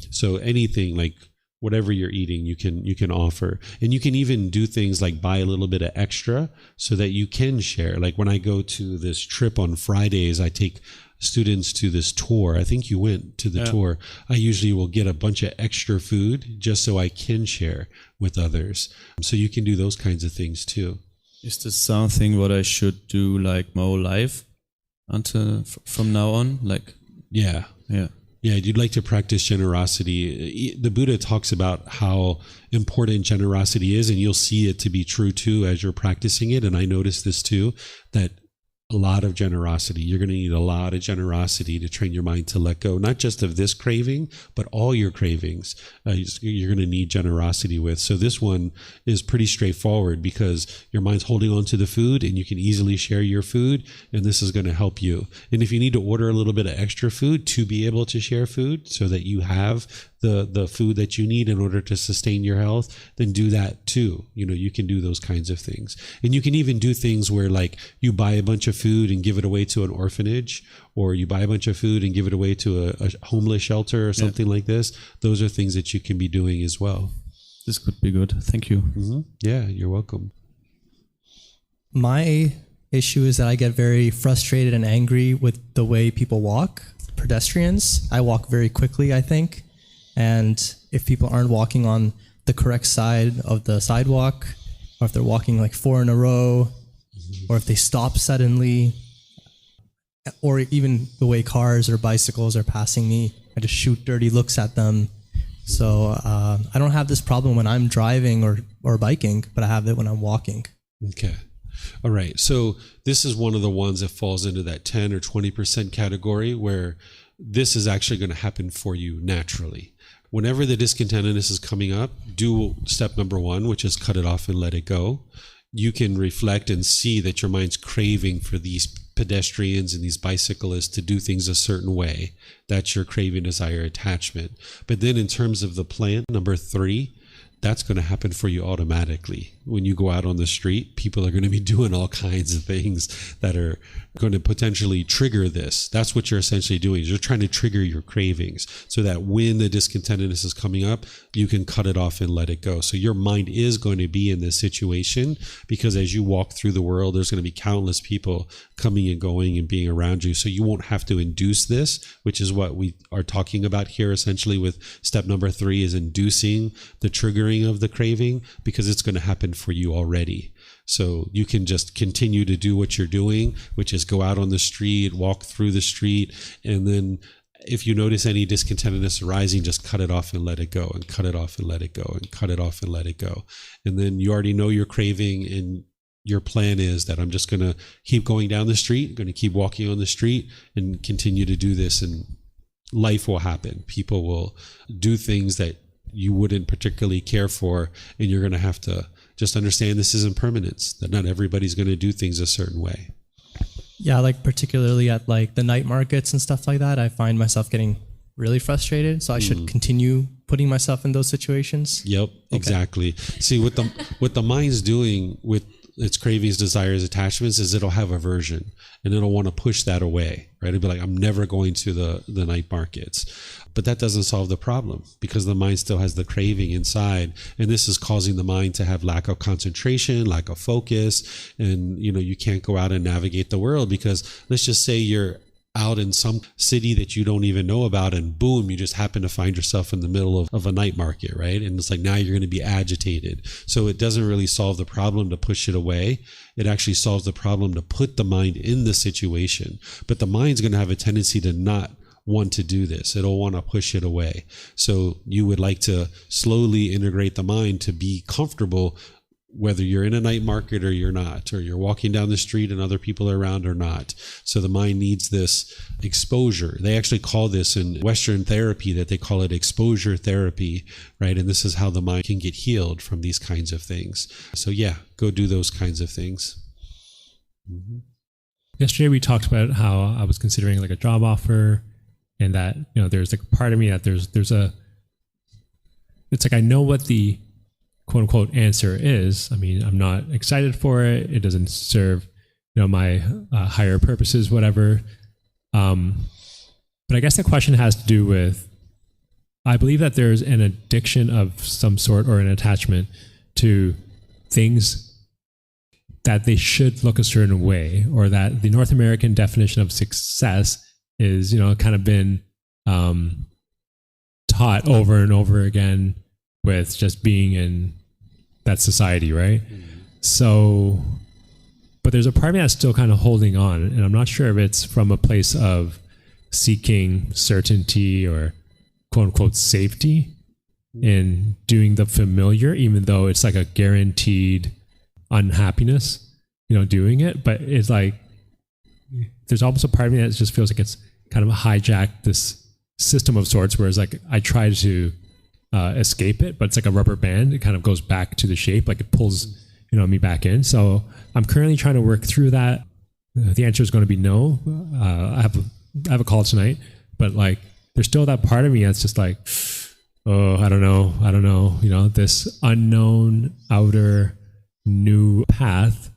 So anything like whatever you're eating, you can offer. And you can even do things like buy a little bit of extra so that you can share. Like when I go to this trip on Fridays, I take students to this tour. I think you went to the tour. I usually will get a bunch of extra food just so I can share with others. So you can do those kinds of things too. Is this something what I should do like my whole life from now on? Like, yeah. Yeah, you'd like to practice generosity. The Buddha talks about how important generosity is, and you'll see it to be true too as you're practicing it. And I noticed this too, that a lot of generosity. You're going to need a lot of generosity to train your mind to let go, not just of this craving, but all your cravings. You're going to need generosity with. So this one is pretty straightforward because your mind's holding on to the food and you can easily share your food, and this is going to help you. And if you need to order a little bit of extra food to be able to share food so that you have the food that you need in order to sustain your health, then do that too. You can do those kinds of things. And you can even do things where like you buy a bunch of food and give it away to an orphanage, or you buy a bunch of food and give it away to a homeless shelter or something like this. Those are things that you can be doing as well. This could be good. Thank you. Mm-hmm. Yeah, you're welcome. My issue is that I get very frustrated and angry with the way people walk, pedestrians. I walk very quickly, I think. And if people aren't walking on the correct side of the sidewalk, or if they're walking like 4 in a row, or if they stop suddenly, or even the way cars or bicycles are passing me, I just shoot dirty looks at them. So I don't have this problem when I'm driving or biking, but I have it when I'm walking. Okay. All right. So this is one of the ones that falls into that 10 or 20% category where this is actually going to happen for you naturally. Whenever the discontentedness is coming up, do step number 1, which is cut it off and let it go. You can reflect and see that your mind's craving for these pedestrians and these bicyclists to do things a certain way. That's your craving, desire, attachment. But then in terms of the plan, number 3, that's going to happen for you automatically. When you go out on the street, people are going to be doing all kinds of things that are going to potentially trigger this. That's what you're essentially doing. You're trying to trigger your cravings so that when the discontentedness is coming up, you can cut it off and let it go. So your mind is going to be in this situation because as you walk through the world, there's going to be countless people coming and going and being around you. So you won't have to induce this, which is what we are talking about here essentially with step number 3 is inducing the triggering of the craving, because it's going to happen for you already. So you can just continue to do what you're doing, which is go out on the street, walk through the street, and then if you notice any discontentedness arising, just cut it off and let it go, and cut it off and let it go, and cut it off and let it go. And then you already know your craving, and your plan is that I'm just going to keep going down the street, going to keep walking on the street and continue to do this, and life will happen. People will do things that you wouldn't particularly care for, and you're going to have to just understand this is impermanence, that not everybody's going to do things a certain way. Yeah, like particularly at like the night markets and stuff like that, I find myself getting really frustrated. So I should continue putting myself in those situations. Yep, okay. Exactly. See, what the mind's doing with its cravings, desires, attachments is it'll have aversion and it'll want to push that away, right? It'll be like, I'm never going to the night markets. But that doesn't solve the problem because the mind still has the craving inside. And this is causing the mind to have lack of concentration, lack of focus. And, you can't go out and navigate the world because let's just say you're out in some city that you don't even know about and boom, you just happen to find yourself in the middle of a night market, right? And it's like now you're going to be agitated. So it doesn't really solve the problem to push it away. It actually solves the problem to put the mind in the situation. But the mind's going to have a tendency to not want to do this. It'll want to push it away. So you would like to slowly integrate the mind to be comfortable whether you're in a night market or you're not, or you're walking down the street and other people are around or not. So the mind needs this exposure. They actually call this in Western therapy that they call it exposure therapy, right? And this is how the mind can get healed from these kinds of things. So yeah, go do those kinds of things. Mm-hmm. Yesterday we talked about how I was considering like a job offer and that, there's like a part of me that it's like I know what the quote unquote answer is. I mean, I'm not excited for it. It doesn't serve, my higher purposes, whatever. But I guess the question has to do with I believe that there's an addiction of some sort or an attachment to things that they should look a certain way, or that the North American definition of success is, kind of been taught over and over again with just being in that society, right? So, but there's a part of me that's still kind of holding on, and I'm not sure if it's from a place of seeking certainty or quote unquote safety in doing the familiar, even though it's like a guaranteed unhappiness, doing it. But it's like, there's almost a part of me that just feels like it's kind of hijacked this system of sorts, whereas like I try to escape it, but it's like a rubber band. It kind of goes back to the shape, like it pulls, me back in. So I'm currently trying to work through that. The answer is going to be no. I have a call tonight, but like, there's still that part of me that's just like, oh, I don't know, this unknown outer new path,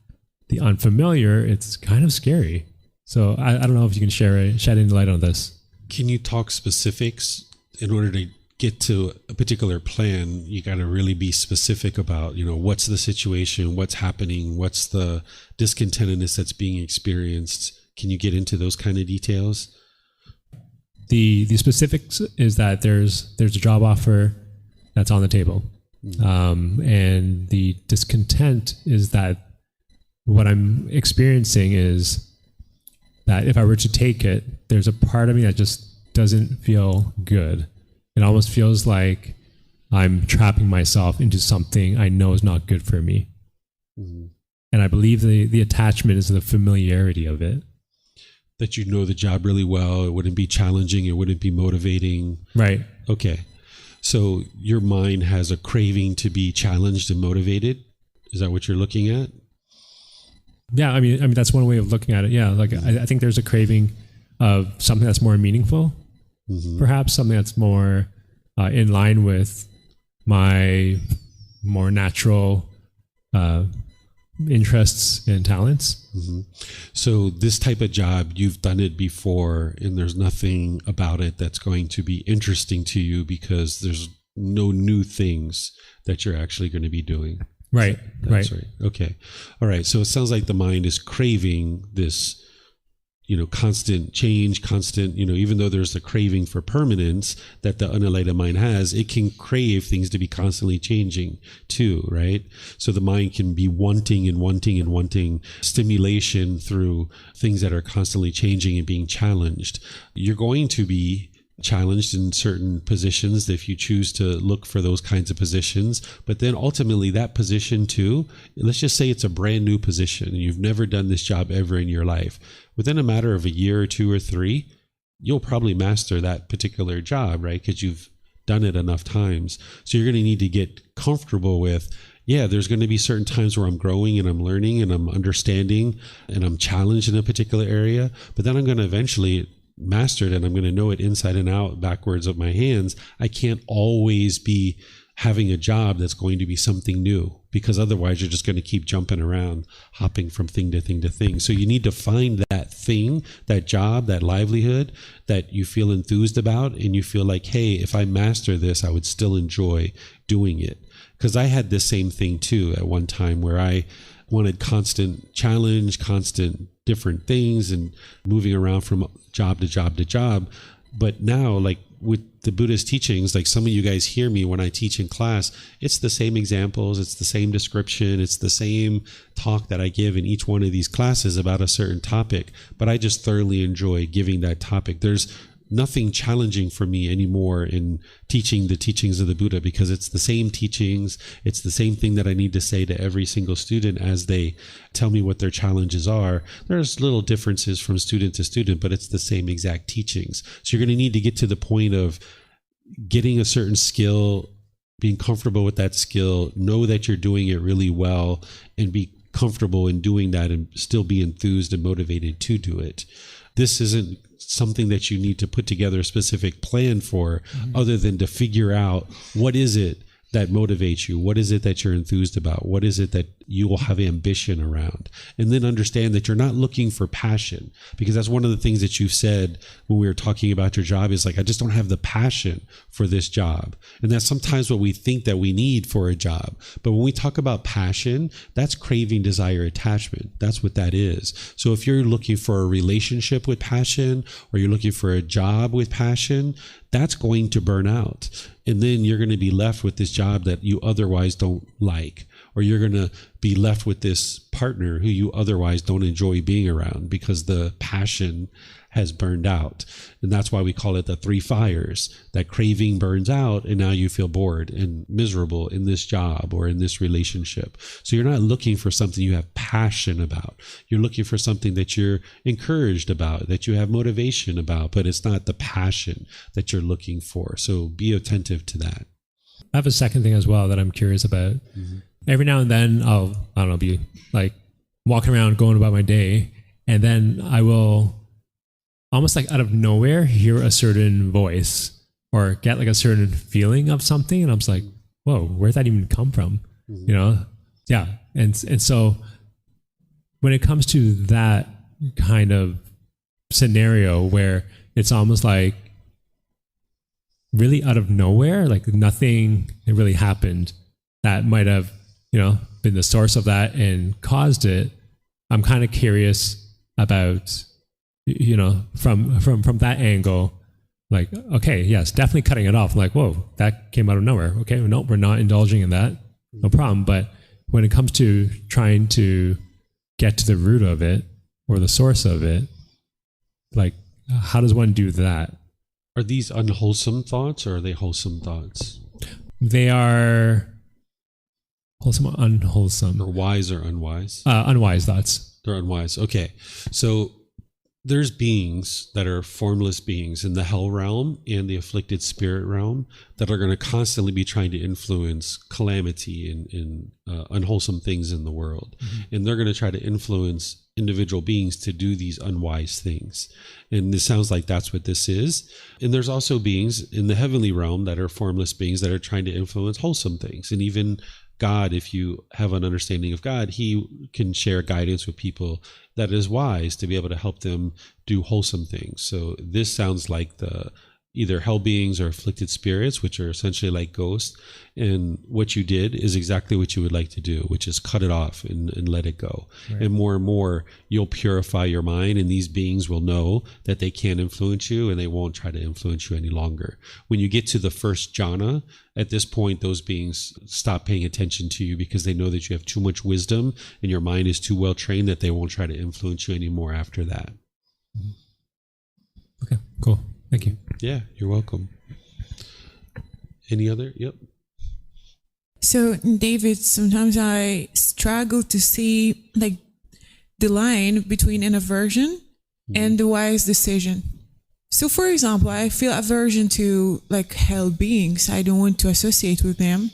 the unfamiliar, it's kind of scary. So I don't know if you can shed any light on this. Can you talk specifics? In order to get to a particular plan, you got to really be specific about, what's the situation, what's happening, what's the discontentedness that's being experienced. Can you get into those kind of details? The specifics is that there's a job offer that's on the table. And the discontent is that what I'm experiencing is that if I were to take it, there's a part of me that just doesn't feel good. It almost feels like I'm trapping myself into something I know is not good for me. Mm-hmm. And I believe the attachment is the familiarity of it. That you know the job really well, it wouldn't be challenging, it wouldn't be motivating. Right. Okay. So your mind has a craving to be challenged and motivated? Is that what you're looking at? Yeah, I mean that's one way of looking at it. Yeah, like I think there's a craving of something that's more meaningful, perhaps something that's more in line with my more natural interests and talents. So this type of job, you've done it before, and there's nothing about it that's going to be interesting to you because there's no new things that you're actually going to be doing. Right. That's right. Okay. All right. So it sounds like the mind is craving this, constant change, constant, even though there's a craving for permanence that the unenlightened mind has, it can crave things to be constantly changing too, right? So the mind can be wanting and wanting and wanting stimulation through things that are constantly changing and being challenged. You're going to be challenged in certain positions if you choose to look for those kinds of positions, but then ultimately that position too, let's just say it's a brand new position and you've never done this job ever in your life. Within a matter of a year or 2 or 3, you'll probably master that particular job, right? Because you've done it enough times. So you're going to need to get comfortable with, there's going to be certain times where I'm growing and I'm learning and I'm understanding and I'm challenged in a particular area, but then I'm going to eventually master it and I'm going to know it inside and out, backwards of my hands. I can't always be having a job that's going to be something new, because otherwise you're just going to keep jumping around, hopping from thing to thing to thing. So you need to find that thing, that job, that livelihood that you feel enthused about and you feel like, hey, if I master this, I would still enjoy doing it. Because I had this same thing too at one time where I wanted constant challenge, constant different things and moving around from job to job to job. But now, like with the Buddhist teachings, like some of you guys hear me when I teach in class, it's the same examples, it's the same description, it's the same talk that I give in each one of these classes about a certain topic, but I just thoroughly enjoy giving that topic. There's nothing challenging for me anymore in teaching the teachings of the Buddha, because it's the same teachings. It's the same thing that I need to say to every single student as they tell me what their challenges are. There's little differences from student to student, but it's the same exact teachings. So you're going to need to get to the point of getting a certain skill, being comfortable with that skill, know that you're doing it really well, and be comfortable in doing that and still be enthused and motivated to do it. This isn't something that you need to put together a specific plan for, other than to figure out what is it that motivates you? What is it that you're enthused about? What is it that you will have ambition around? And then understand that you're not looking for passion, because that's one of the things that you've said when we were talking about your job is like, I just don't have the passion for this job. And that's sometimes what we think that we need for a job. But when we talk about passion, that's craving, desire, attachment. That's what that is. So if you're looking for a relationship with passion, or you're looking for a job with passion, that's going to burn out. And then you're going to be left with this job that you otherwise don't like, or you're going to be left with this partner who you otherwise don't enjoy being around because the passion has burned out. And that's why we call it the three fires. That craving burns out, and now you feel bored and miserable in this job or in this relationship. So you're not looking for something you have passion about. You're looking for something that you're encouraged about, that you have motivation about, but it's not the passion that you're looking for. So be attentive to that. I have a second thing as well that I'm curious about. Mm-hmm. Every now and then I don't know, be like walking around, going about my day, and then I will almost like out of nowhere hear a certain voice or get like a certain feeling of something, and I'm just like, whoa, where'd that even come from? Mm-hmm. You know? Yeah. And so when it comes to that kind of scenario where it's almost like really out of nowhere, like nothing really happened that might have, you know, been the source of that and caused it, I'm kind of curious about, you know, from that angle, like, okay, yes, definitely cutting it off. I'm like, whoa, that came out of nowhere. Okay, no, we're not indulging in that. No problem. But when it comes to trying to get to the root of it or the source of it, like, how does one do that? Are these unwholesome thoughts, or are they wholesome thoughts? They are wholesome or unwholesome. Or wise or unwise? Unwise thoughts. They're unwise. Okay. So there's beings that are formless beings in the hell realm and the afflicted spirit realm that are going to constantly be trying to influence calamity and unwholesome things in the world. Mm-hmm. And they're going to try to influence individual beings to do these unwise things. And this sounds like that's what this is. And there's also beings in the heavenly realm that are formless beings that are trying to influence wholesome things. And even God, if you have an understanding of God, he can share guidance with people that is wise to be able to help them do wholesome things. So this sounds like the either hell beings or afflicted spirits, which are essentially like ghosts. And what you did is exactly what you would like to do, which is cut it off and let it go. Right. And more, you'll purify your mind, and these beings will know that they can't influence you, and they won't try to influence you any longer. When you get to the first jhana, at this point, those beings stop paying attention to you because they know that you have too much wisdom and your mind is too well trained that they won't try to influence you anymore after that. Okay, cool. Thank you. Yeah, you're welcome. Any other? Yep. So, David, sometimes I struggle to see like the line between an aversion and the wise decision. So, for example, I feel aversion to like hell beings. I don't want to associate with them.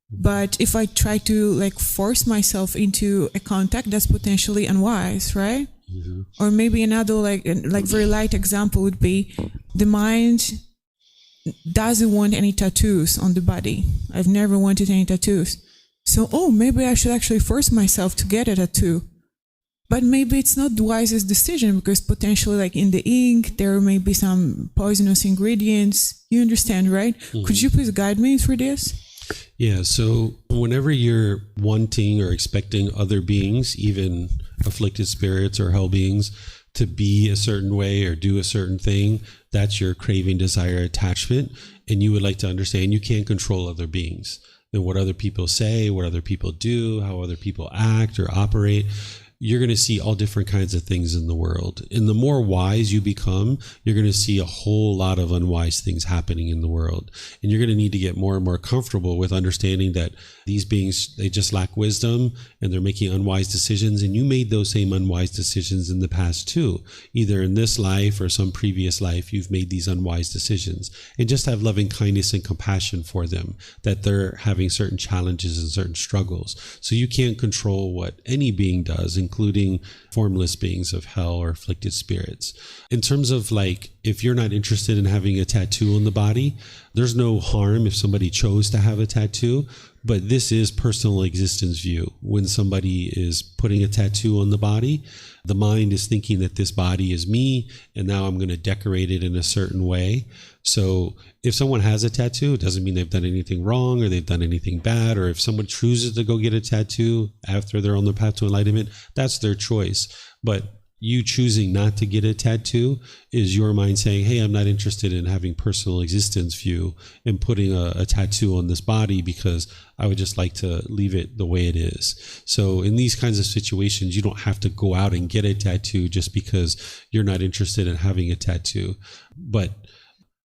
But if I try to like force myself into a contact, that's potentially unwise, right? Mm-hmm. Or maybe another like very light example would be the mind doesn't want any tattoos on the body. I've never wanted any tattoos. So, maybe I should actually force myself to get a tattoo. But maybe it's not the wisest decision because potentially like in the ink, there may be some poisonous ingredients. You understand, right? Mm-hmm. Could you please guide me through this? Yeah, so whenever you're wanting or expecting other beings, even afflicted spirits or hell beings, to be a certain way or do a certain thing, that's your craving, desire, attachment. And you would like to understand you can't control other beings and what other people say, what other people do, how other people act or operate. You're going to see all different kinds of things in the world. And the more wise you become, you're going to see a whole lot of unwise things happening in the world. And you're going to need to get more and more comfortable with understanding that these beings, they just lack wisdom and they're making unwise decisions. And you made those same unwise decisions in the past too. Either in this life or some previous life, you've made these unwise decisions. And just have loving kindness and compassion for them, that they're having certain challenges and certain struggles. So you can't control what any being does, including including formless beings of hell or afflicted spirits. In terms of like, if you're not interested in having a tattoo on the body, there's no harm if somebody chose to have a tattoo, but this is personal existence view. When somebody is putting a tattoo on the body, the mind is thinking that this body is me, and now I'm going to decorate it in a certain way. So if someone has a tattoo, it doesn't mean they've done anything wrong or they've done anything bad. Or if someone chooses to go get a tattoo after they're on the path to enlightenment, that's their choice. But you choosing not to get a tattoo is your mind saying, hey, I'm not interested in having personal existence view and putting a tattoo on this body because I would just like to leave it the way it is. So in these kinds of situations, you don't have to go out and get a tattoo just because you're not interested in having a tattoo. But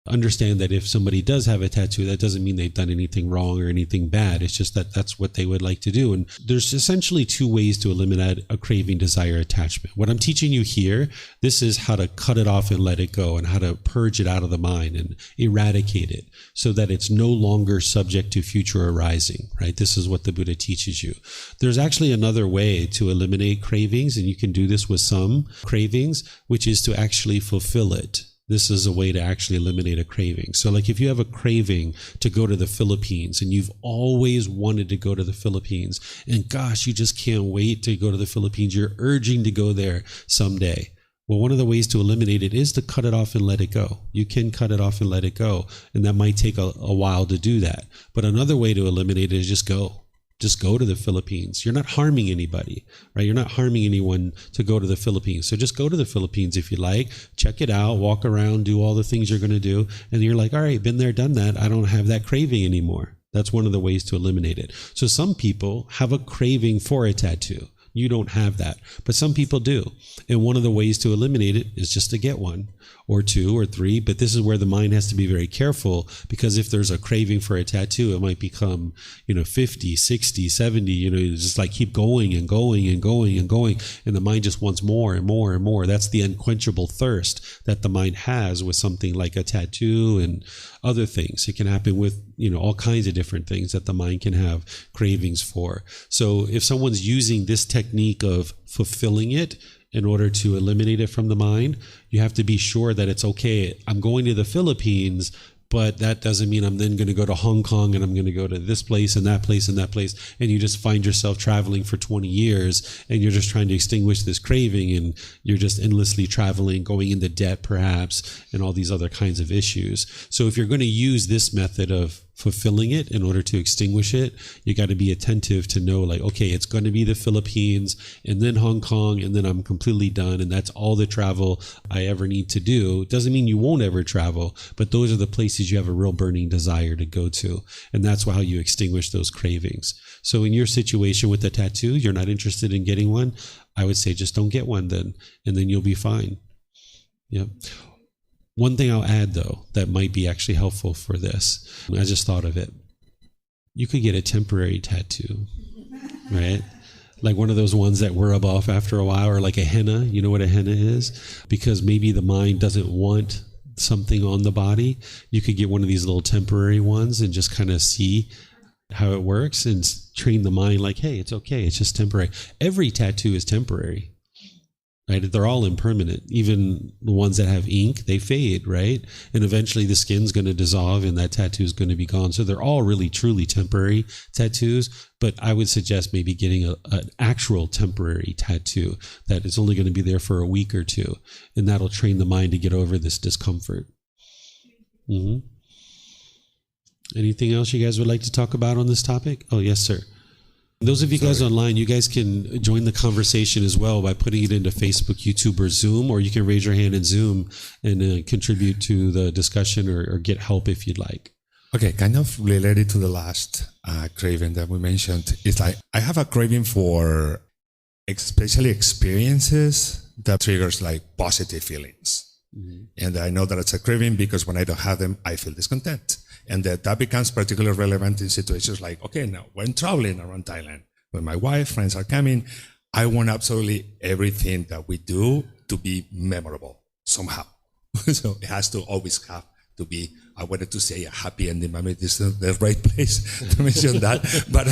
understand that if somebody does have a tattoo, that doesn't mean they've done anything wrong or anything bad. It's just that that's what they would like to do. And there's essentially two ways to eliminate a craving, desire, attachment. What I'm teaching you here, this is how to cut it off and let it go, and how to purge it out of the mind and eradicate it so that it's no longer subject to future arising, right? This is what the Buddha teaches you. There's actually another way to eliminate cravings, and you can do this with some cravings, which is to actually fulfill it. This is a way to actually eliminate a craving. So like if you have a craving to go to the Philippines and you've always wanted to go to the Philippines and gosh, you just can't wait to go to the Philippines. You're urging to go there someday. Well, one of the ways to eliminate it is to cut it off and let it go. You can cut it off and let it go. And that might take a while to do that. But another way to eliminate it is just go. Just go to the Philippines. You're not harming anybody, right? You're not harming anyone to go to the Philippines. So just go to the Philippines if you like, check it out, walk around, do all the things you're going to do. And you're like, all right, been there, done that. I don't have that craving anymore. That's one of the ways to eliminate it. So some people have a craving for a tattoo. You don't have that, but some people do. And one of the ways to eliminate it is just to get one or two or three. But this is where the mind has to be very careful, because if there's a craving for a tattoo, it might become, 50, 60, 70, just like keep going and going and going and going. And the mind just wants more and more and more. That's the unquenchable thirst that the mind has with something like a tattoo and other things. It can happen with, all kinds of different things that the mind can have cravings for. So if someone's using this technique of fulfilling it in order to eliminate it from the mind, you have to be sure that it's okay. I'm going to the Philippines, but that doesn't mean I'm then going to go to Hong Kong and I'm going to go to this place and that place and that place. And you just find yourself traveling for 20 years and you're just trying to extinguish this craving, and you're just endlessly traveling, going into debt perhaps, and all these other kinds of issues. So if you're going to use this method of fulfilling it in order to extinguish it, you got to be attentive to know, like, okay, it's going to be the Philippines and then Hong Kong, and then I'm completely done, and that's all the travel I ever need to do. It doesn't mean you won't ever travel, but those are the places you have a real burning desire to go to, and that's how you extinguish those cravings. So in your situation with the tattoo, you're not interested in getting one, I would say just don't get one then, and then you'll be fine. Yep. One thing I'll add, though, that might be actually helpful for this, I just thought of it. You could get a temporary tattoo, right? Like one of those ones that rub off after a while, or like a henna. You know what a henna is? Because maybe the mind doesn't want something on the body. You could get one of these little temporary ones and just kind of see how it works and train the mind like, hey, it's okay. It's just temporary. Every tattoo is temporary. Right? They're all impermanent. Even the ones that have ink, they fade, right? And eventually the skin's going to dissolve and that tattoo is going to be gone. So they're all really, truly temporary tattoos. But I would suggest maybe getting an actual temporary tattoo that is only going to be there for a week or two. And that'll train the mind to get over this discomfort. Mm-hmm. Anything else you guys would like to talk about on this topic? Oh, yes, sir. Those of you guys online, you guys can join the conversation as well by putting it into Facebook, YouTube, or Zoom, or you can raise your hand in Zoom and contribute to the discussion or get help if you'd like. Okay, kind of related to the last craving that we mentioned. It's like I have a craving for especially experiences that triggers like positive feelings. Mm-hmm. And I know that it's a craving because when I don't have them, I feel discontent. And that becomes particularly relevant in situations like, okay, now when traveling around Thailand, when my wife, friends are coming, I want absolutely everything that we do to be memorable somehow. So it has to always have to be, I wanted to say a happy ending, but maybe this is the right place to mention that. But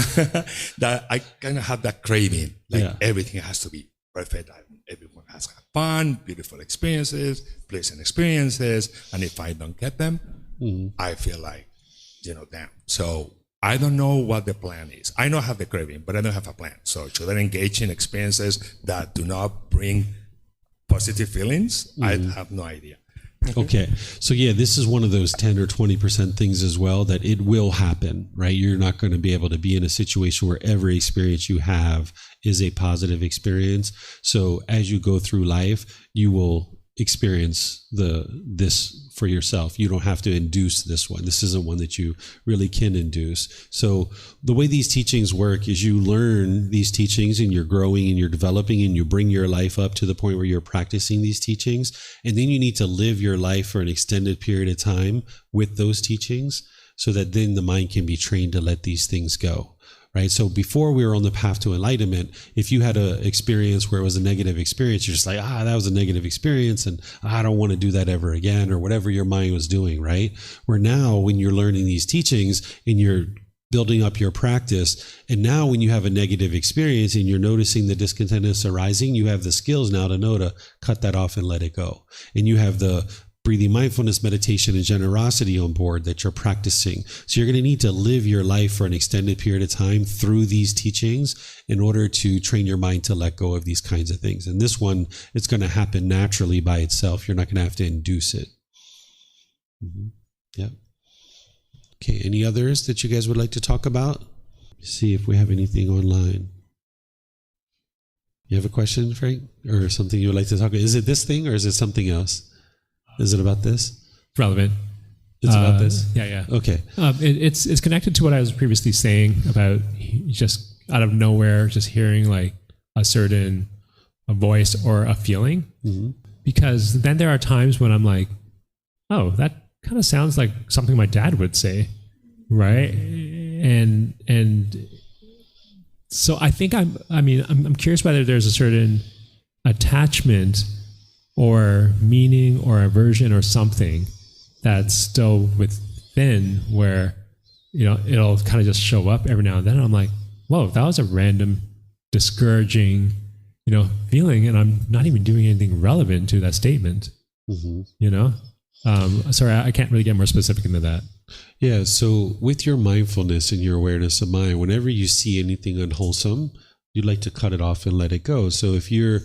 that I kind of have that craving, like everything has to be perfect. Everyone has had fun, beautiful experiences, pleasant experiences. And if I don't get them, I feel like, damn. So I don't know what the plan is. I know I have the craving, but I don't have a plan. So should I engage in experiences that do not bring positive feelings? I have no idea. Okay. So yeah, this is one of those 10 or 20% things as well, that it will happen, right? You're not going to be able to be in a situation where every experience you have is a positive experience. So as you go through life, you will experience this for yourself. You don't have to induce this one. This isn't one that you really can induce. So the way these teachings work is you learn these teachings and you're growing and you're developing and you bring your life up to the point where you're practicing these teachings. And then you need to live your life for an extended period of time with those teachings so that then the mind can be trained to let these things go. Right. So before we were on the path to enlightenment, if you had an experience where it was a negative experience, you're just like, that was a negative experience and I don't want to do that ever again, or whatever your mind was doing. Right. Where now when you're learning these teachings and you're building up your practice, and now when you have a negative experience and you're noticing the discontentedness arising, you have the skills now to know to cut that off and let it go. And you have the breathing mindfulness, meditation, and generosity on board that you're practicing. So you're going to need to live your life for an extended period of time through these teachings in order to train your mind to let go of these kinds of things. And this one, it's going to happen naturally by itself. You're not going to have to induce it. Yeah. Okay. Any others that you guys would like to talk about? See if we have anything online. You have a question, Frank? Or something you would like to talk about? Is it this thing or is it something else? Is it about this? Relevant. It's about this? Yeah. Okay. It's connected to what I was previously saying about just out of nowhere, just hearing like a certain voice or a feeling. Because then there are times when I'm like, oh, that kind of sounds like something my dad would say, right? And so I think I'm curious whether there's a certain attachment or meaning or aversion or something that's still within where, it'll kind of just show up every now and then. And I'm like, whoa, that was a random, discouraging, feeling. And I'm not even doing anything relevant to that statement, Sorry, I can't really get more specific into that. Yeah. So with your mindfulness and your awareness of mind, whenever you see anything unwholesome, you'd like to cut it off and let it go. So if you're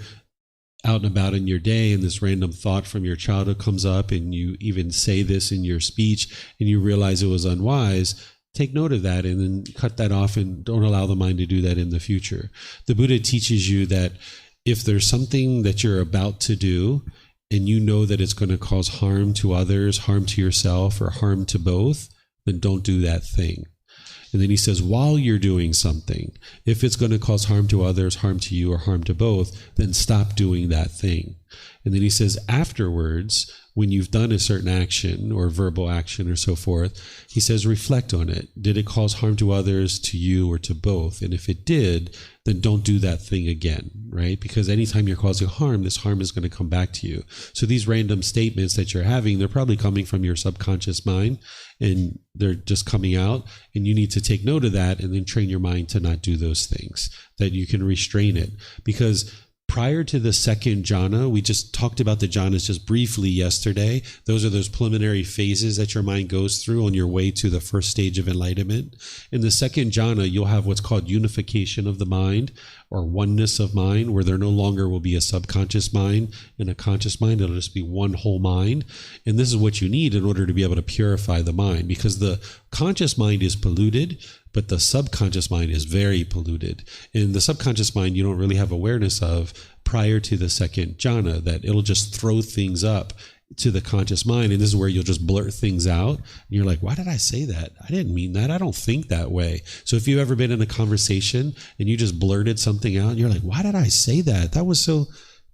out and about in your day and this random thought from your childhood comes up and you even say this in your speech and you realize it was unwise, take note of that and then cut that off and don't allow the mind to do that in the future. The Buddha teaches you that if there's something that you're about to do and you know that it's going to cause harm to others, harm to yourself, or harm to both, then don't do that thing. And then he says, while you're doing something, if it's going to cause harm to others, harm to you, or harm to both, then stop doing that thing. And then he says, afterwards, when you've done a certain action or verbal action or so forth, he says, reflect on it. Did it cause harm to others, to you, or to both? And if it did, then don't do that thing again, right? Because anytime you're causing harm, this harm is going to come back to you. So these random statements that you're having, they're probably coming from your subconscious mind and they're just coming out, and you need to take note of that and then train your mind to not do those things, that you can restrain it. Because prior to the second jhana, we just talked about the jhanas just briefly yesterday. Those are those preliminary phases that your mind goes through on your way to the first stage of enlightenment. In the second jhana, you'll have what's called unification of the mind, or oneness of mind, where there no longer will be a subconscious mind and a conscious mind. It'll just be one whole mind. And this is what you need in order to be able to purify the mind, because the conscious mind is polluted, but the subconscious mind is very polluted. And the subconscious mind, you don't really have awareness of prior to the second jhana, that it'll just throw things up to the conscious mind. And this is where you'll just blurt things out. And you're like, why did I say that? I didn't mean that. I don't think that way. So if you've ever been in a conversation and you just blurted something out and you're like, why did I say that? That was so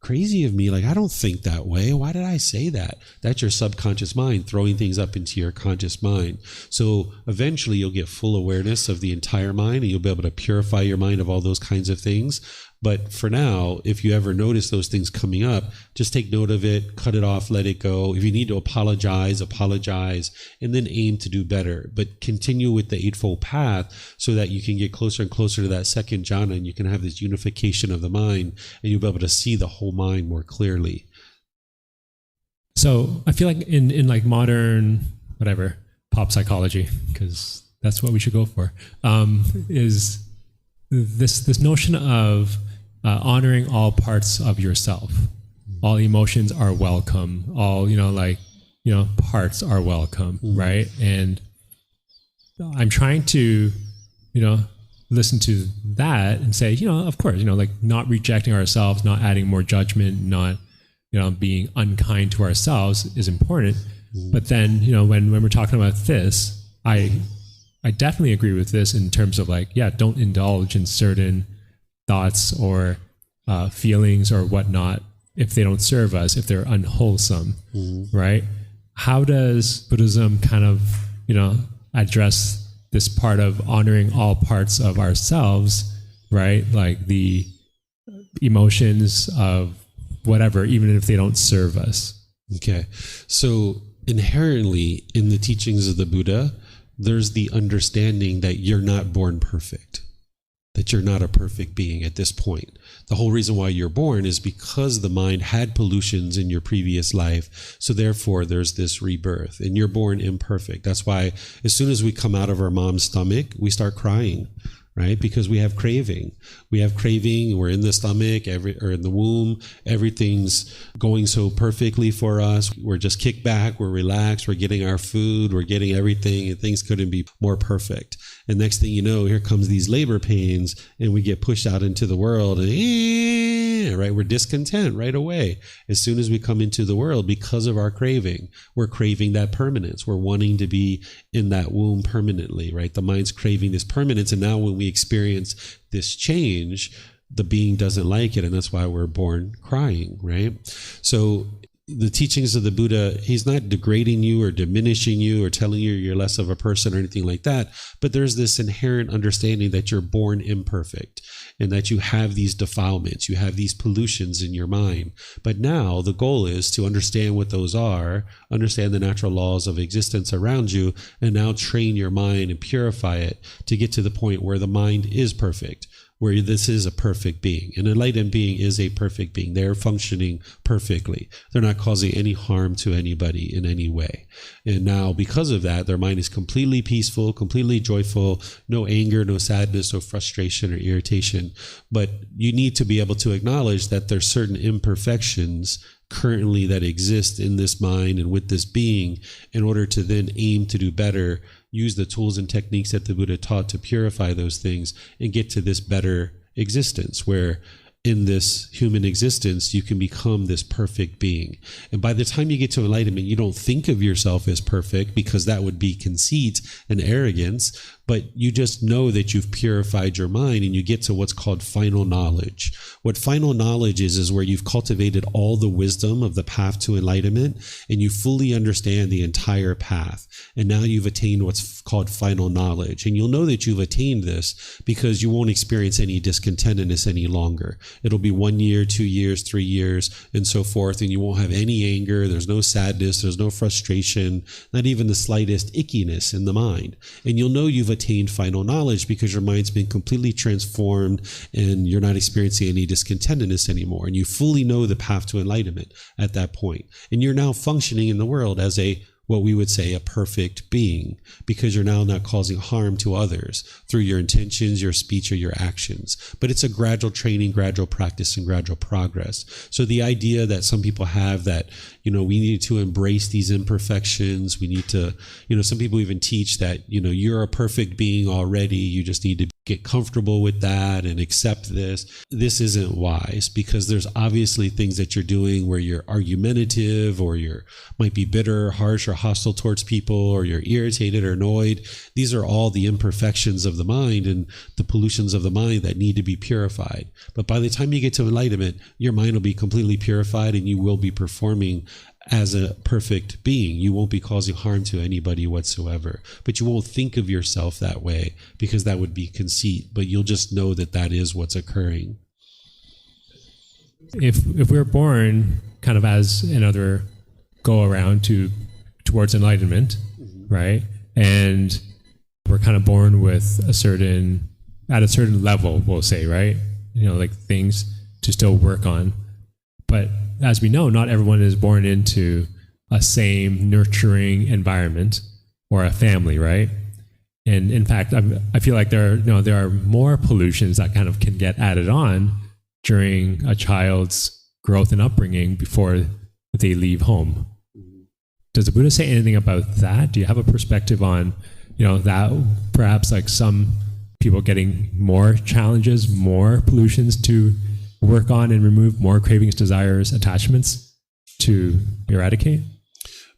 crazy of me. Like, I don't think that way. Why did I say that? That's your subconscious mind throwing things up into your conscious mind. So eventually you'll get full awareness of the entire mind, and you'll be able to purify your mind of all those kinds of things. But for now, if you ever notice those things coming up, just take note of it, cut it off, let it go. If you need to apologize, and then aim to do better. But continue with the Eightfold Path so that you can get closer and closer to that second jhana, and you can have this unification of the mind, and you'll be able to see the whole mind more clearly. So I feel like in like modern, whatever, pop psychology, because that's what we should go for, is this notion of honoring all parts of yourself. All emotions are welcome. All, parts are welcome, right? And I'm trying to, listen to that and say, of course, like not rejecting ourselves, not adding more judgment, not, being unkind to ourselves is important. But then, when we're talking about this, I definitely agree with this in terms of like, don't indulge in certain thoughts or feelings or whatnot if they don't serve us, if they're unwholesome, right? How does Buddhism kind of, address this part of honoring all parts of ourselves, right? Like the emotions of whatever, even if they don't serve us. Okay. So inherently in the teachings of the Buddha, there's the understanding that you're not born perfect, that you're not a perfect being at this point. The whole reason why you're born is because the mind had pollutions in your previous life. So therefore there's this rebirth, and you're born imperfect. That's why as soon as we come out of our mom's stomach, we start crying, right? Because we have craving. We're in the stomach, or in the womb. Everything's going so perfectly for us. We're just kicked back. We're relaxed. We're getting our food. We're getting everything, and things couldn't be more perfect. And next thing you know, here comes these labor pains, and we get pushed out into the world, and right, we're discontent right away. As soon as we come into the world, because of our craving, we're craving that permanence. We're wanting to be in that womb permanently, right? The mind's craving this permanence, and now when we experience this change, the being doesn't like it, and that's why we're born crying, right? So the teachings of the Buddha, he's not degrading you or diminishing you or telling you you're less of a person or anything like that, but there's this inherent understanding that you're born imperfect and that you have these defilements, you have these pollutions in your mind. But now the goal is to understand what those are, understand the natural laws of existence around you, and now train your mind and purify it to get to the point where the mind is perfect, where this is a perfect being. An enlightened being is a perfect being. They're functioning perfectly. They're not causing any harm to anybody in any way. And now, because of that, their mind is completely peaceful, completely joyful, no anger, no sadness, no frustration or irritation. But you need to be able to acknowledge that there's certain imperfections currently that exist in this mind and with this being, in order to then aim to do better, use the tools and techniques that the Buddha taught to purify those things and get to this better existence, where in this human existence, you can become this perfect being. And by the time you get to enlightenment, you don't think of yourself as perfect, because that would be conceit and arrogance, but you just know that you've purified your mind, and you get to what's called final knowledge. What final knowledge is where you've cultivated all the wisdom of the path to enlightenment, and you fully understand the entire path. And now you've attained what's called final knowledge. And you'll know that you've attained this because you won't experience any discontentedness any longer. It'll be 1 year, 2 years, 3 years, and so forth. And you won't have any anger. There's no sadness. There's no frustration, not even the slightest ickiness in the mind. And you'll know you've attained final knowledge because your mind's been completely transformed, and you're not experiencing any discontentedness anymore. And you fully know the path to enlightenment at that point. And you're now functioning in the world as what we would say a perfect being, because you're now not causing harm to others through your intentions, your speech, or your actions. But it's a gradual training, gradual practice, and gradual progress. So the idea that some people have that, we need to embrace these imperfections, we need to, some people even teach that, you're a perfect being already, you just need to get comfortable with that and accept this. This isn't wise, because there's obviously things that you're doing where you're argumentative, or you're might be bitter, harsh, or hostile towards people, or you're irritated or annoyed. These are all the imperfections of the mind and the pollutions of the mind that need to be purified. But by the time you get to enlightenment, your mind will be completely purified, and you will be performing as a perfect being. You won't be causing harm to anybody whatsoever. But you won't think of yourself that way, because that would be conceit. But you'll just know that that is what's occurring. If we're born kind of as another go around towards enlightenment, right? And we're kind of born with at a certain level, we'll say, right? Like things to still work on. But as we know, not everyone is born into a same nurturing environment or a family, right? And in fact, I feel like there are more pollutions that kind of can get added on during a child's growth and upbringing before they leave home. Does the Buddha say anything about that? Do you have a perspective on, that perhaps like some people getting more challenges, more pollutions to work on and remove, more cravings, desires, attachments to eradicate?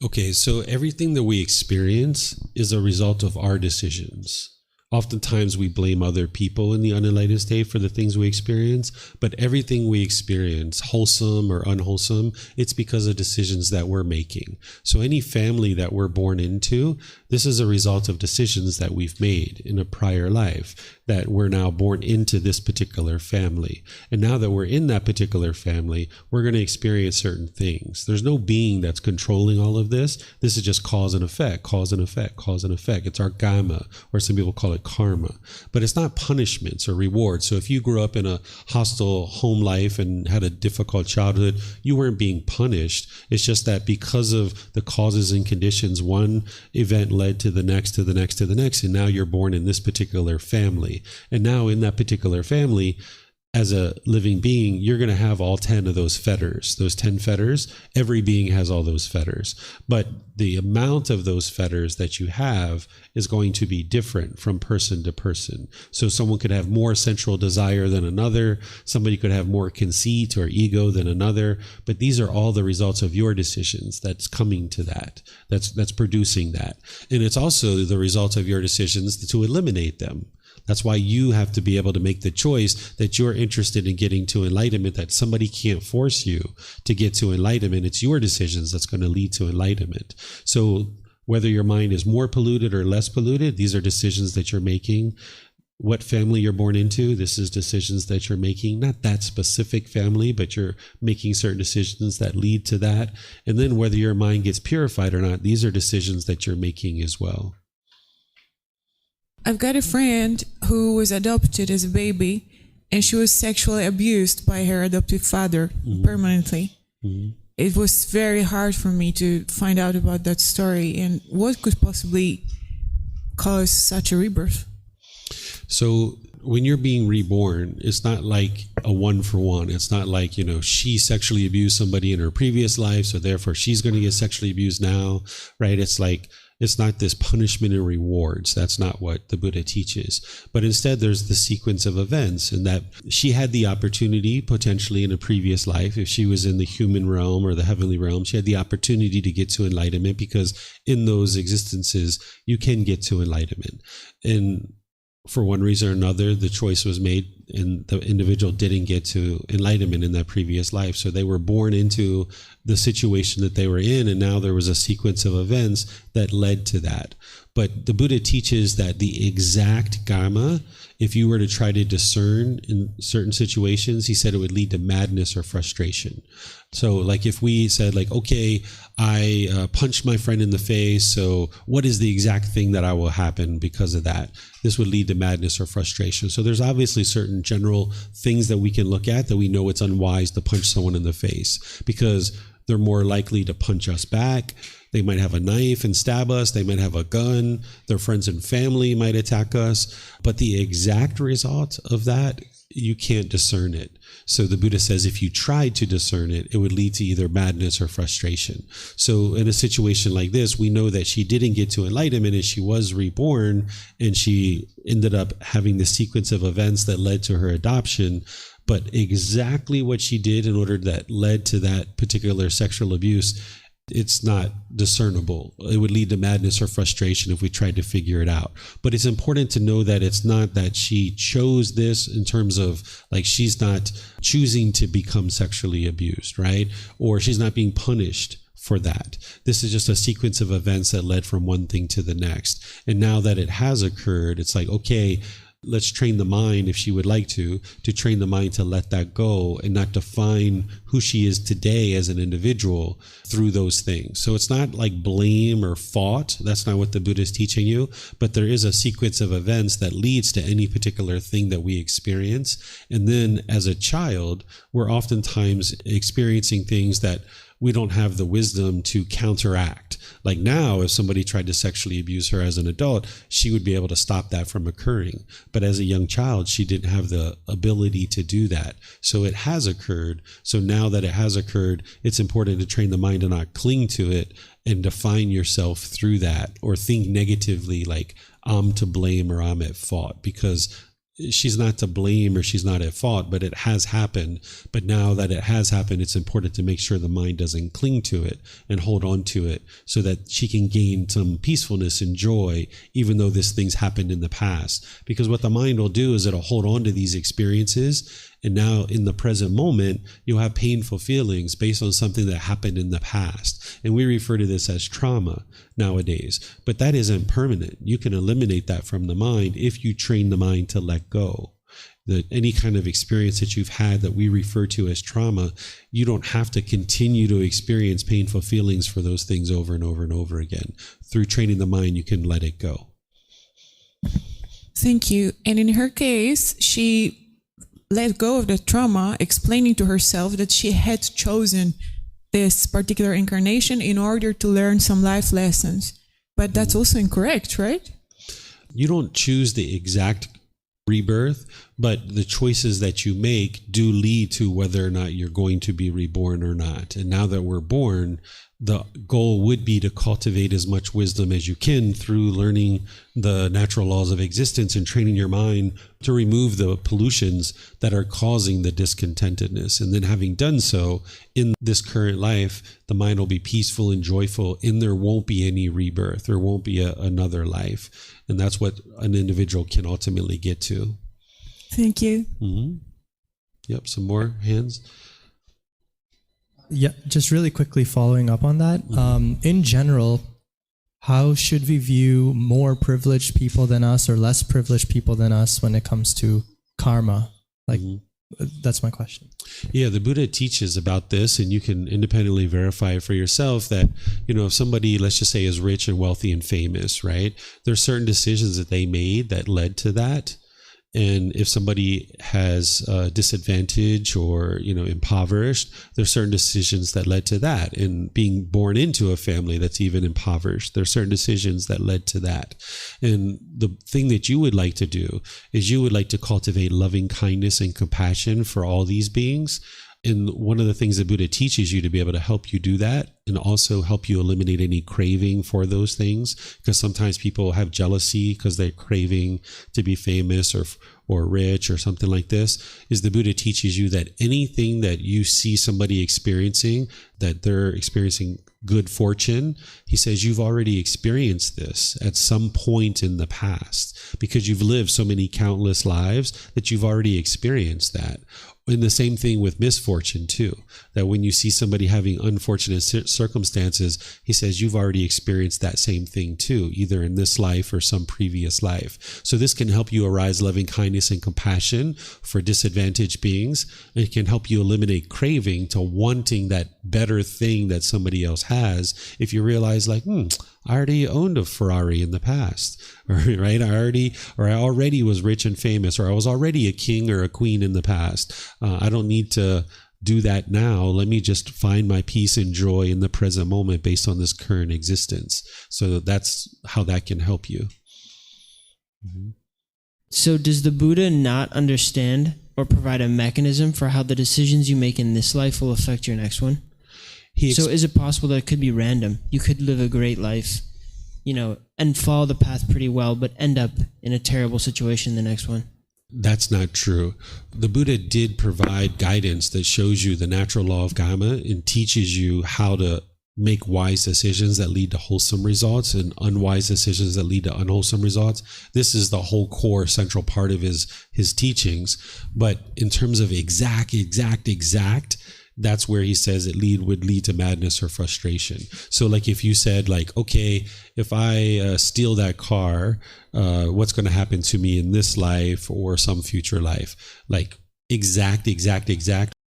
Okay, so everything that we experience is a result of our decisions. Oftentimes we blame other people in the unenlightened state for the things we experience, but everything we experience, wholesome or unwholesome, it's because of decisions that we're making. So any family that we're born into, this is a result of decisions that we've made in a prior life, that we're now born into this particular family. And now that we're in that particular family, we're going to experience certain things. There's no being that's controlling all of this. This is just cause and effect, cause and effect, cause and effect. It's our karma, or some people call it karma. But it's not punishments or rewards. So if you grew up in a hostile home life and had a difficult childhood, you weren't being punished. It's just that because of the causes and conditions, one event led to the next, to the next, to the next, and now you're born in this particular family. And now in that particular family, as a living being, you're going to have all 10 of those fetters, those 10 fetters. Every being has all those fetters. But the amount of those fetters that you have is going to be different from person to person. So someone could have more sensual desire than another. Somebody could have more conceit or ego than another. But these are all the results of your decisions that's coming to that, that's producing that. And it's also the result of your decisions to eliminate them. That's why you have to be able to make the choice that you're interested in getting to enlightenment, that somebody can't force you to get to enlightenment. It's your decisions that's going to lead to enlightenment. So whether your mind is more polluted or less polluted, these are decisions that you're making. What family you're born into, this is decisions that you're making, not that specific family, but you're making certain decisions that lead to that. And then whether your mind gets purified or not, these are decisions that you're making as well. I've got a friend who was adopted as a baby, and she was sexually abused by her adoptive father permanently. It was very hard for me to find out about that story and what could possibly cause such a rebirth. So when you're being reborn, it's not like a one for one. It's not like, she sexually abused somebody in her previous life, so therefore she's going to get sexually abused now, right? It's like, it's not this punishment and rewards. That's not what the Buddha teaches. But instead, there's the sequence of events, and that she had the opportunity, potentially in a previous life, if she was in the human realm or the heavenly realm, she had the opportunity to get to enlightenment, because in those existences, you can get to enlightenment. And for one reason or another, the choice was made and the individual didn't get to enlightenment in that previous life. So they were born into the situation that they were in, and now there was a sequence of events that led to that. But the Buddha teaches that the exact karma, if you were to try to discern in certain situations, he said it would lead to madness or frustration. So like if we said like, okay, I punched my friend in the face, so what is the exact thing that I will happen because of that? This would lead to madness or frustration. So there's obviously certain general things that we can look at that we know it's unwise to punch someone in the face, because they're more likely to punch us back. They might have a knife and stab us. They might have a gun. Their friends and family might attack us. But the exact result of that, you can't discern it. So the Buddha says if you tried to discern it, it would lead to either madness or frustration. So in a situation like this, we know that she didn't get to enlightenment and she was reborn, and she ended up having the sequence of events that led to her adoption. But exactly what she did in order that led to that particular sexual abuse, it's not discernible. It would lead to madness or frustration if we tried to figure it out. But it's important to know that it's not that she chose this in terms of like she's not choosing to become sexually abused, right? Or she's not being punished for that. This is just a sequence of events that led from one thing to the next. And now that it has occurred, it's like, okay, let's train the mind, if she would like to train the mind to let that go and not define who she is today as an individual through those things. So it's not like blame or fault. That's not what the Buddha is teaching you. But there is a sequence of events that leads to any particular thing that we experience. And then as a child, we're oftentimes experiencing things that we don't have the wisdom to counteract. Like now, if somebody tried to sexually abuse her as an adult, she would be able to stop that from occurring. But as a young child, she didn't have the ability to do that. So it has occurred. So now that it has occurred, it's important to train the mind to not cling to it and define yourself through that, or think negatively like I'm to blame or I'm at fault, because she's not to blame or she's not at fault, but it has happened. But now that it has happened, it's important to make sure the mind doesn't cling to it and hold on to it so that she can gain some peacefulness and joy, even though this thing's happened in the past. Because what the mind will do is it'll hold on to these experiences. And now in the present moment, you'll have painful feelings based on something that happened in the past. And we refer to this as trauma nowadays. But that isn't permanent. You can eliminate that from the mind if you train the mind to let go. That any kind of experience that you've had that we refer to as trauma, you don't have to continue to experience painful feelings for those things over and over and over again. Through training the mind, you can let it go. Thank you. And in her case, she let go of the trauma, explaining to herself that she had chosen this particular incarnation in order to learn some life lessons. But that's also incorrect, right? You don't choose the exact rebirth, but the choices that you make do lead to whether or not you're going to be reborn or not. And now that we're born, the goal would be to cultivate as much wisdom as you can through learning the natural laws of existence and training your mind to remove the pollutions that are causing the discontentedness. And then having done so in this current life, the mind will be peaceful and joyful, and there won't be any rebirth. There won't be another life. And that's what an individual can ultimately get to. Thank you. Mm-hmm. Yep. Some more hands. Yeah, just really quickly following up on that. In general, how should we view more privileged people than us or less privileged people than us when it comes to karma? Like, that's my question. Yeah, the Buddha teaches about this, and you can independently verify for yourself that, if somebody, let's just say, is rich and wealthy and famous, right? There's certain decisions that they made that led to that. And if somebody has disadvantage or, impoverished, there's certain decisions that led to that. And being born into a family that's even impoverished, there's certain decisions that led to that. And the thing that you would like to do is you would like to cultivate loving kindness and compassion for all these beings. And one of the things that Buddha teaches you to be able to help you do that and also help you eliminate any craving for those things, because sometimes people have jealousy because they're craving to be famous or rich or something like this, is the Buddha teaches you that anything that you see somebody experiencing, that they're experiencing good fortune, he says you've already experienced this at some point in the past because you've lived so many countless lives that you've already experienced that. And the same thing with misfortune too, that when you see somebody having unfortunate circumstances, he says you've already experienced that same thing too, either in this life or some previous life. So this can help you arise loving kindness and compassion for disadvantaged beings. And it can help you eliminate craving to wanting that better thing that somebody else has. If you realize like, I already owned a Ferrari in the past, right? I already was rich and famous, or I was already a king or a queen in the past. I don't need to do that now. Let me just find my peace and joy in the present moment based on this current existence. So that's how that can help you. Mm-hmm. So does the Buddha not understand or provide a mechanism for how the decisions you make in this life will affect your next one? So is it possible that it could be random? You could live a great life, and follow the path pretty well, but end up in a terrible situation in the next one? That's not true. The Buddha did provide guidance that shows you the natural law of karma and teaches you how to make wise decisions that lead to wholesome results and unwise decisions that lead to unwholesome results. This is the whole core central part of his teachings. But in terms of exact, that's where he says it would lead to madness or frustration. So like if you said like, okay, if I steal that car, what's going to happen to me in this life or some future life? Like exact,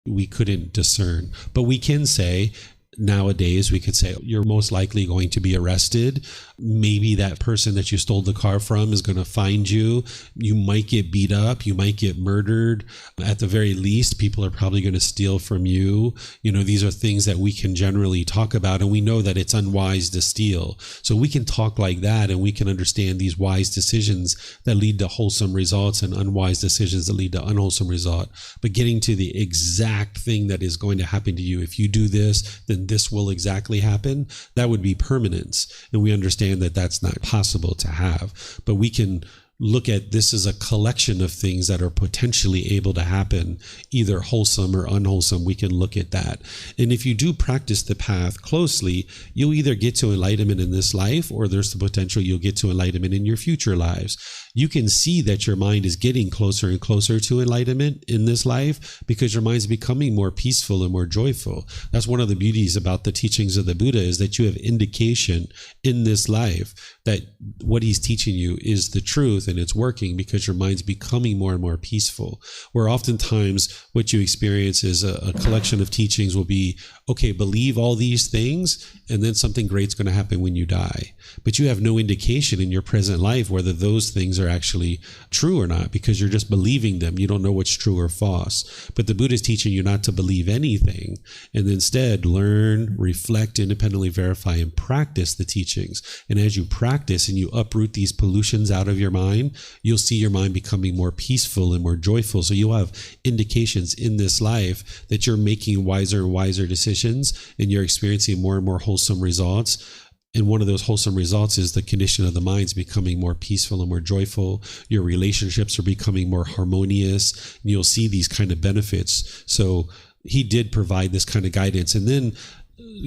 we couldn't discern. But we can say, nowadays, we could say you're most likely going to be arrested. Maybe that person that you stole the car from is going to find you. You might get beat up. You might get murdered. At the very least, people are probably going to steal from you. These are things that we can generally talk about, and we know that it's unwise to steal. So we can talk like that, and we can understand these wise decisions that lead to wholesome results and unwise decisions that lead to unwholesome results. But getting to the exact thing that is going to happen to you, if you do this, then this will exactly happen, that would be permanence. And we understand that that's not possible to have. But we can look at this as a collection of things that are potentially able to happen, either wholesome or unwholesome. We can look at that. And if you do practice the path closely, you'll either get to enlightenment in this life, or there's the potential you'll get to enlightenment in your future lives. You can see that your mind is getting closer and closer to enlightenment in this life because your mind's becoming more peaceful and more joyful. That's one of the beauties about the teachings of the Buddha, is that you have indication in this life that what he's teaching you is the truth and it's working because your mind's becoming more and more peaceful. Where oftentimes what you experience is a collection of teachings will be, okay, believe all these things and then something great's going to happen when you die. But you have no indication in your present life whether those things are actually true or not because you're just believing them. You don't know what's true or false. But the Buddha is teaching you not to believe anything and instead learn, reflect, independently verify, and practice the teachings. And as you practice and you uproot these pollutions out of your mind, you'll see your mind becoming more peaceful and more joyful. So you'll have indications in this life that you're making wiser and wiser decisions and you're experiencing more and more wholesome results. And one of those wholesome results is the condition of the mind's becoming more peaceful and more joyful. Your relationships are becoming more harmonious. And you'll see these kind of benefits. So he did provide this kind of guidance. And then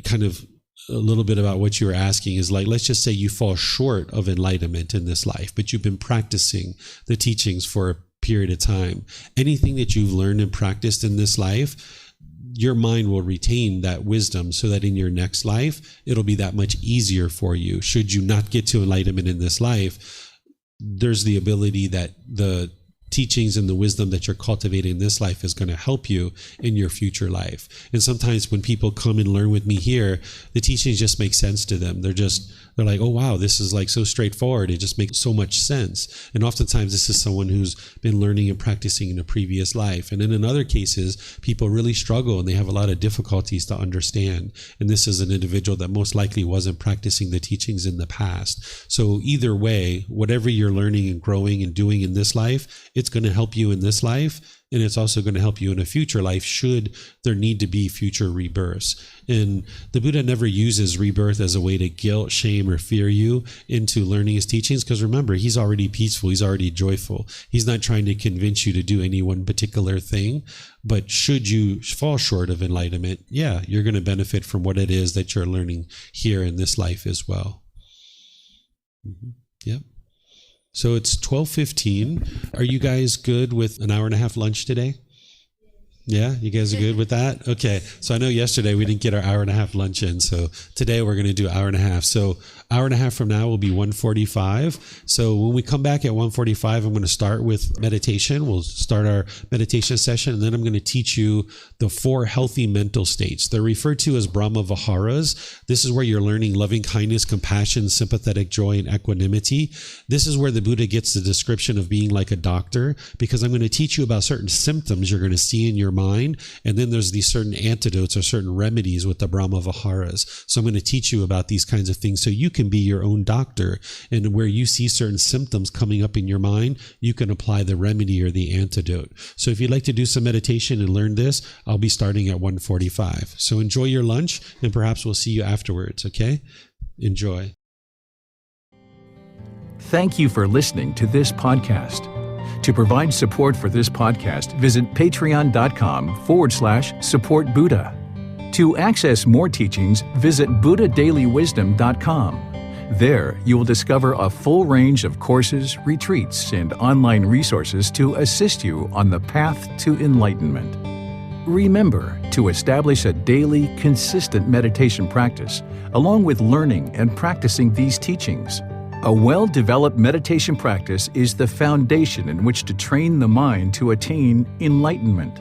kind of a little bit about what you were asking is like, let's just say you fall short of enlightenment in this life, but you've been practicing the teachings for a period of time. Anything that you've learned and practiced in this life, your mind will retain that wisdom so that in your next life, it'll be that much easier for you. Should you not get to enlightenment in this life, there's the ability that the teachings and the wisdom that you're cultivating in this life is going to help you in your future life. And sometimes when people come and learn with me here, the teachings just make sense to them. They're like, oh, wow, this is like so straightforward. It just makes so much sense. And oftentimes this is someone who's been learning and practicing in a previous life. And then in other cases, people really struggle and they have a lot of difficulties to understand. And this is an individual that most likely wasn't practicing the teachings in the past. So either way, whatever you're learning and growing and doing in this life, it's going to help you in this life. And it's also going to help you in a future life should there need to be future rebirths. And the Buddha never uses rebirth as a way to guilt, shame, or fear you into learning his teachings. Because remember, he's already peaceful. He's already joyful. He's not trying to convince you to do any one particular thing. But should you fall short of enlightenment, yeah, you're going to benefit from what it is that you're learning here in this life as well. Mm-hmm. Yep. So it's 12:15. Are you guys good with an hour and a half lunch today? Yeah, you guys are good with that? Okay. So I know yesterday we didn't get our hour and a half lunch in. So today we're going to do hour and a half. So hour and a half from now will be 1:45. So when we come back at 1:45, I'm going to start with meditation. We'll start our meditation session. And then I'm going to teach you the 4 healthy mental states. They're referred to as Brahma Viharas. This is where you're learning loving kindness, compassion, sympathetic joy, and equanimity. This is where the Buddha gets the description of being like a doctor, because I'm going to teach you about certain symptoms you're going to see in your mind. And then there's these certain antidotes or certain remedies with the Brahma Viharas. So I'm going to teach you about these kinds of things so you can be your own doctor. And where you see certain symptoms coming up in your mind, you can apply the remedy or the antidote. So if you'd like to do some meditation and learn this, I'll be starting at 1:45. So enjoy your lunch, and perhaps we'll see you afterwards, okay? Enjoy. Thank you for listening to this podcast. To provide support for this podcast, visit patreon.com/support Buddha. To access more teachings, visit buddhadailywisdom.com. There, you will discover a full range of courses, retreats, and online resources to assist you on the path to enlightenment. Remember to establish a daily, consistent meditation practice, along with learning and practicing these teachings. A well-developed meditation practice is the foundation in which to train the mind to attain enlightenment.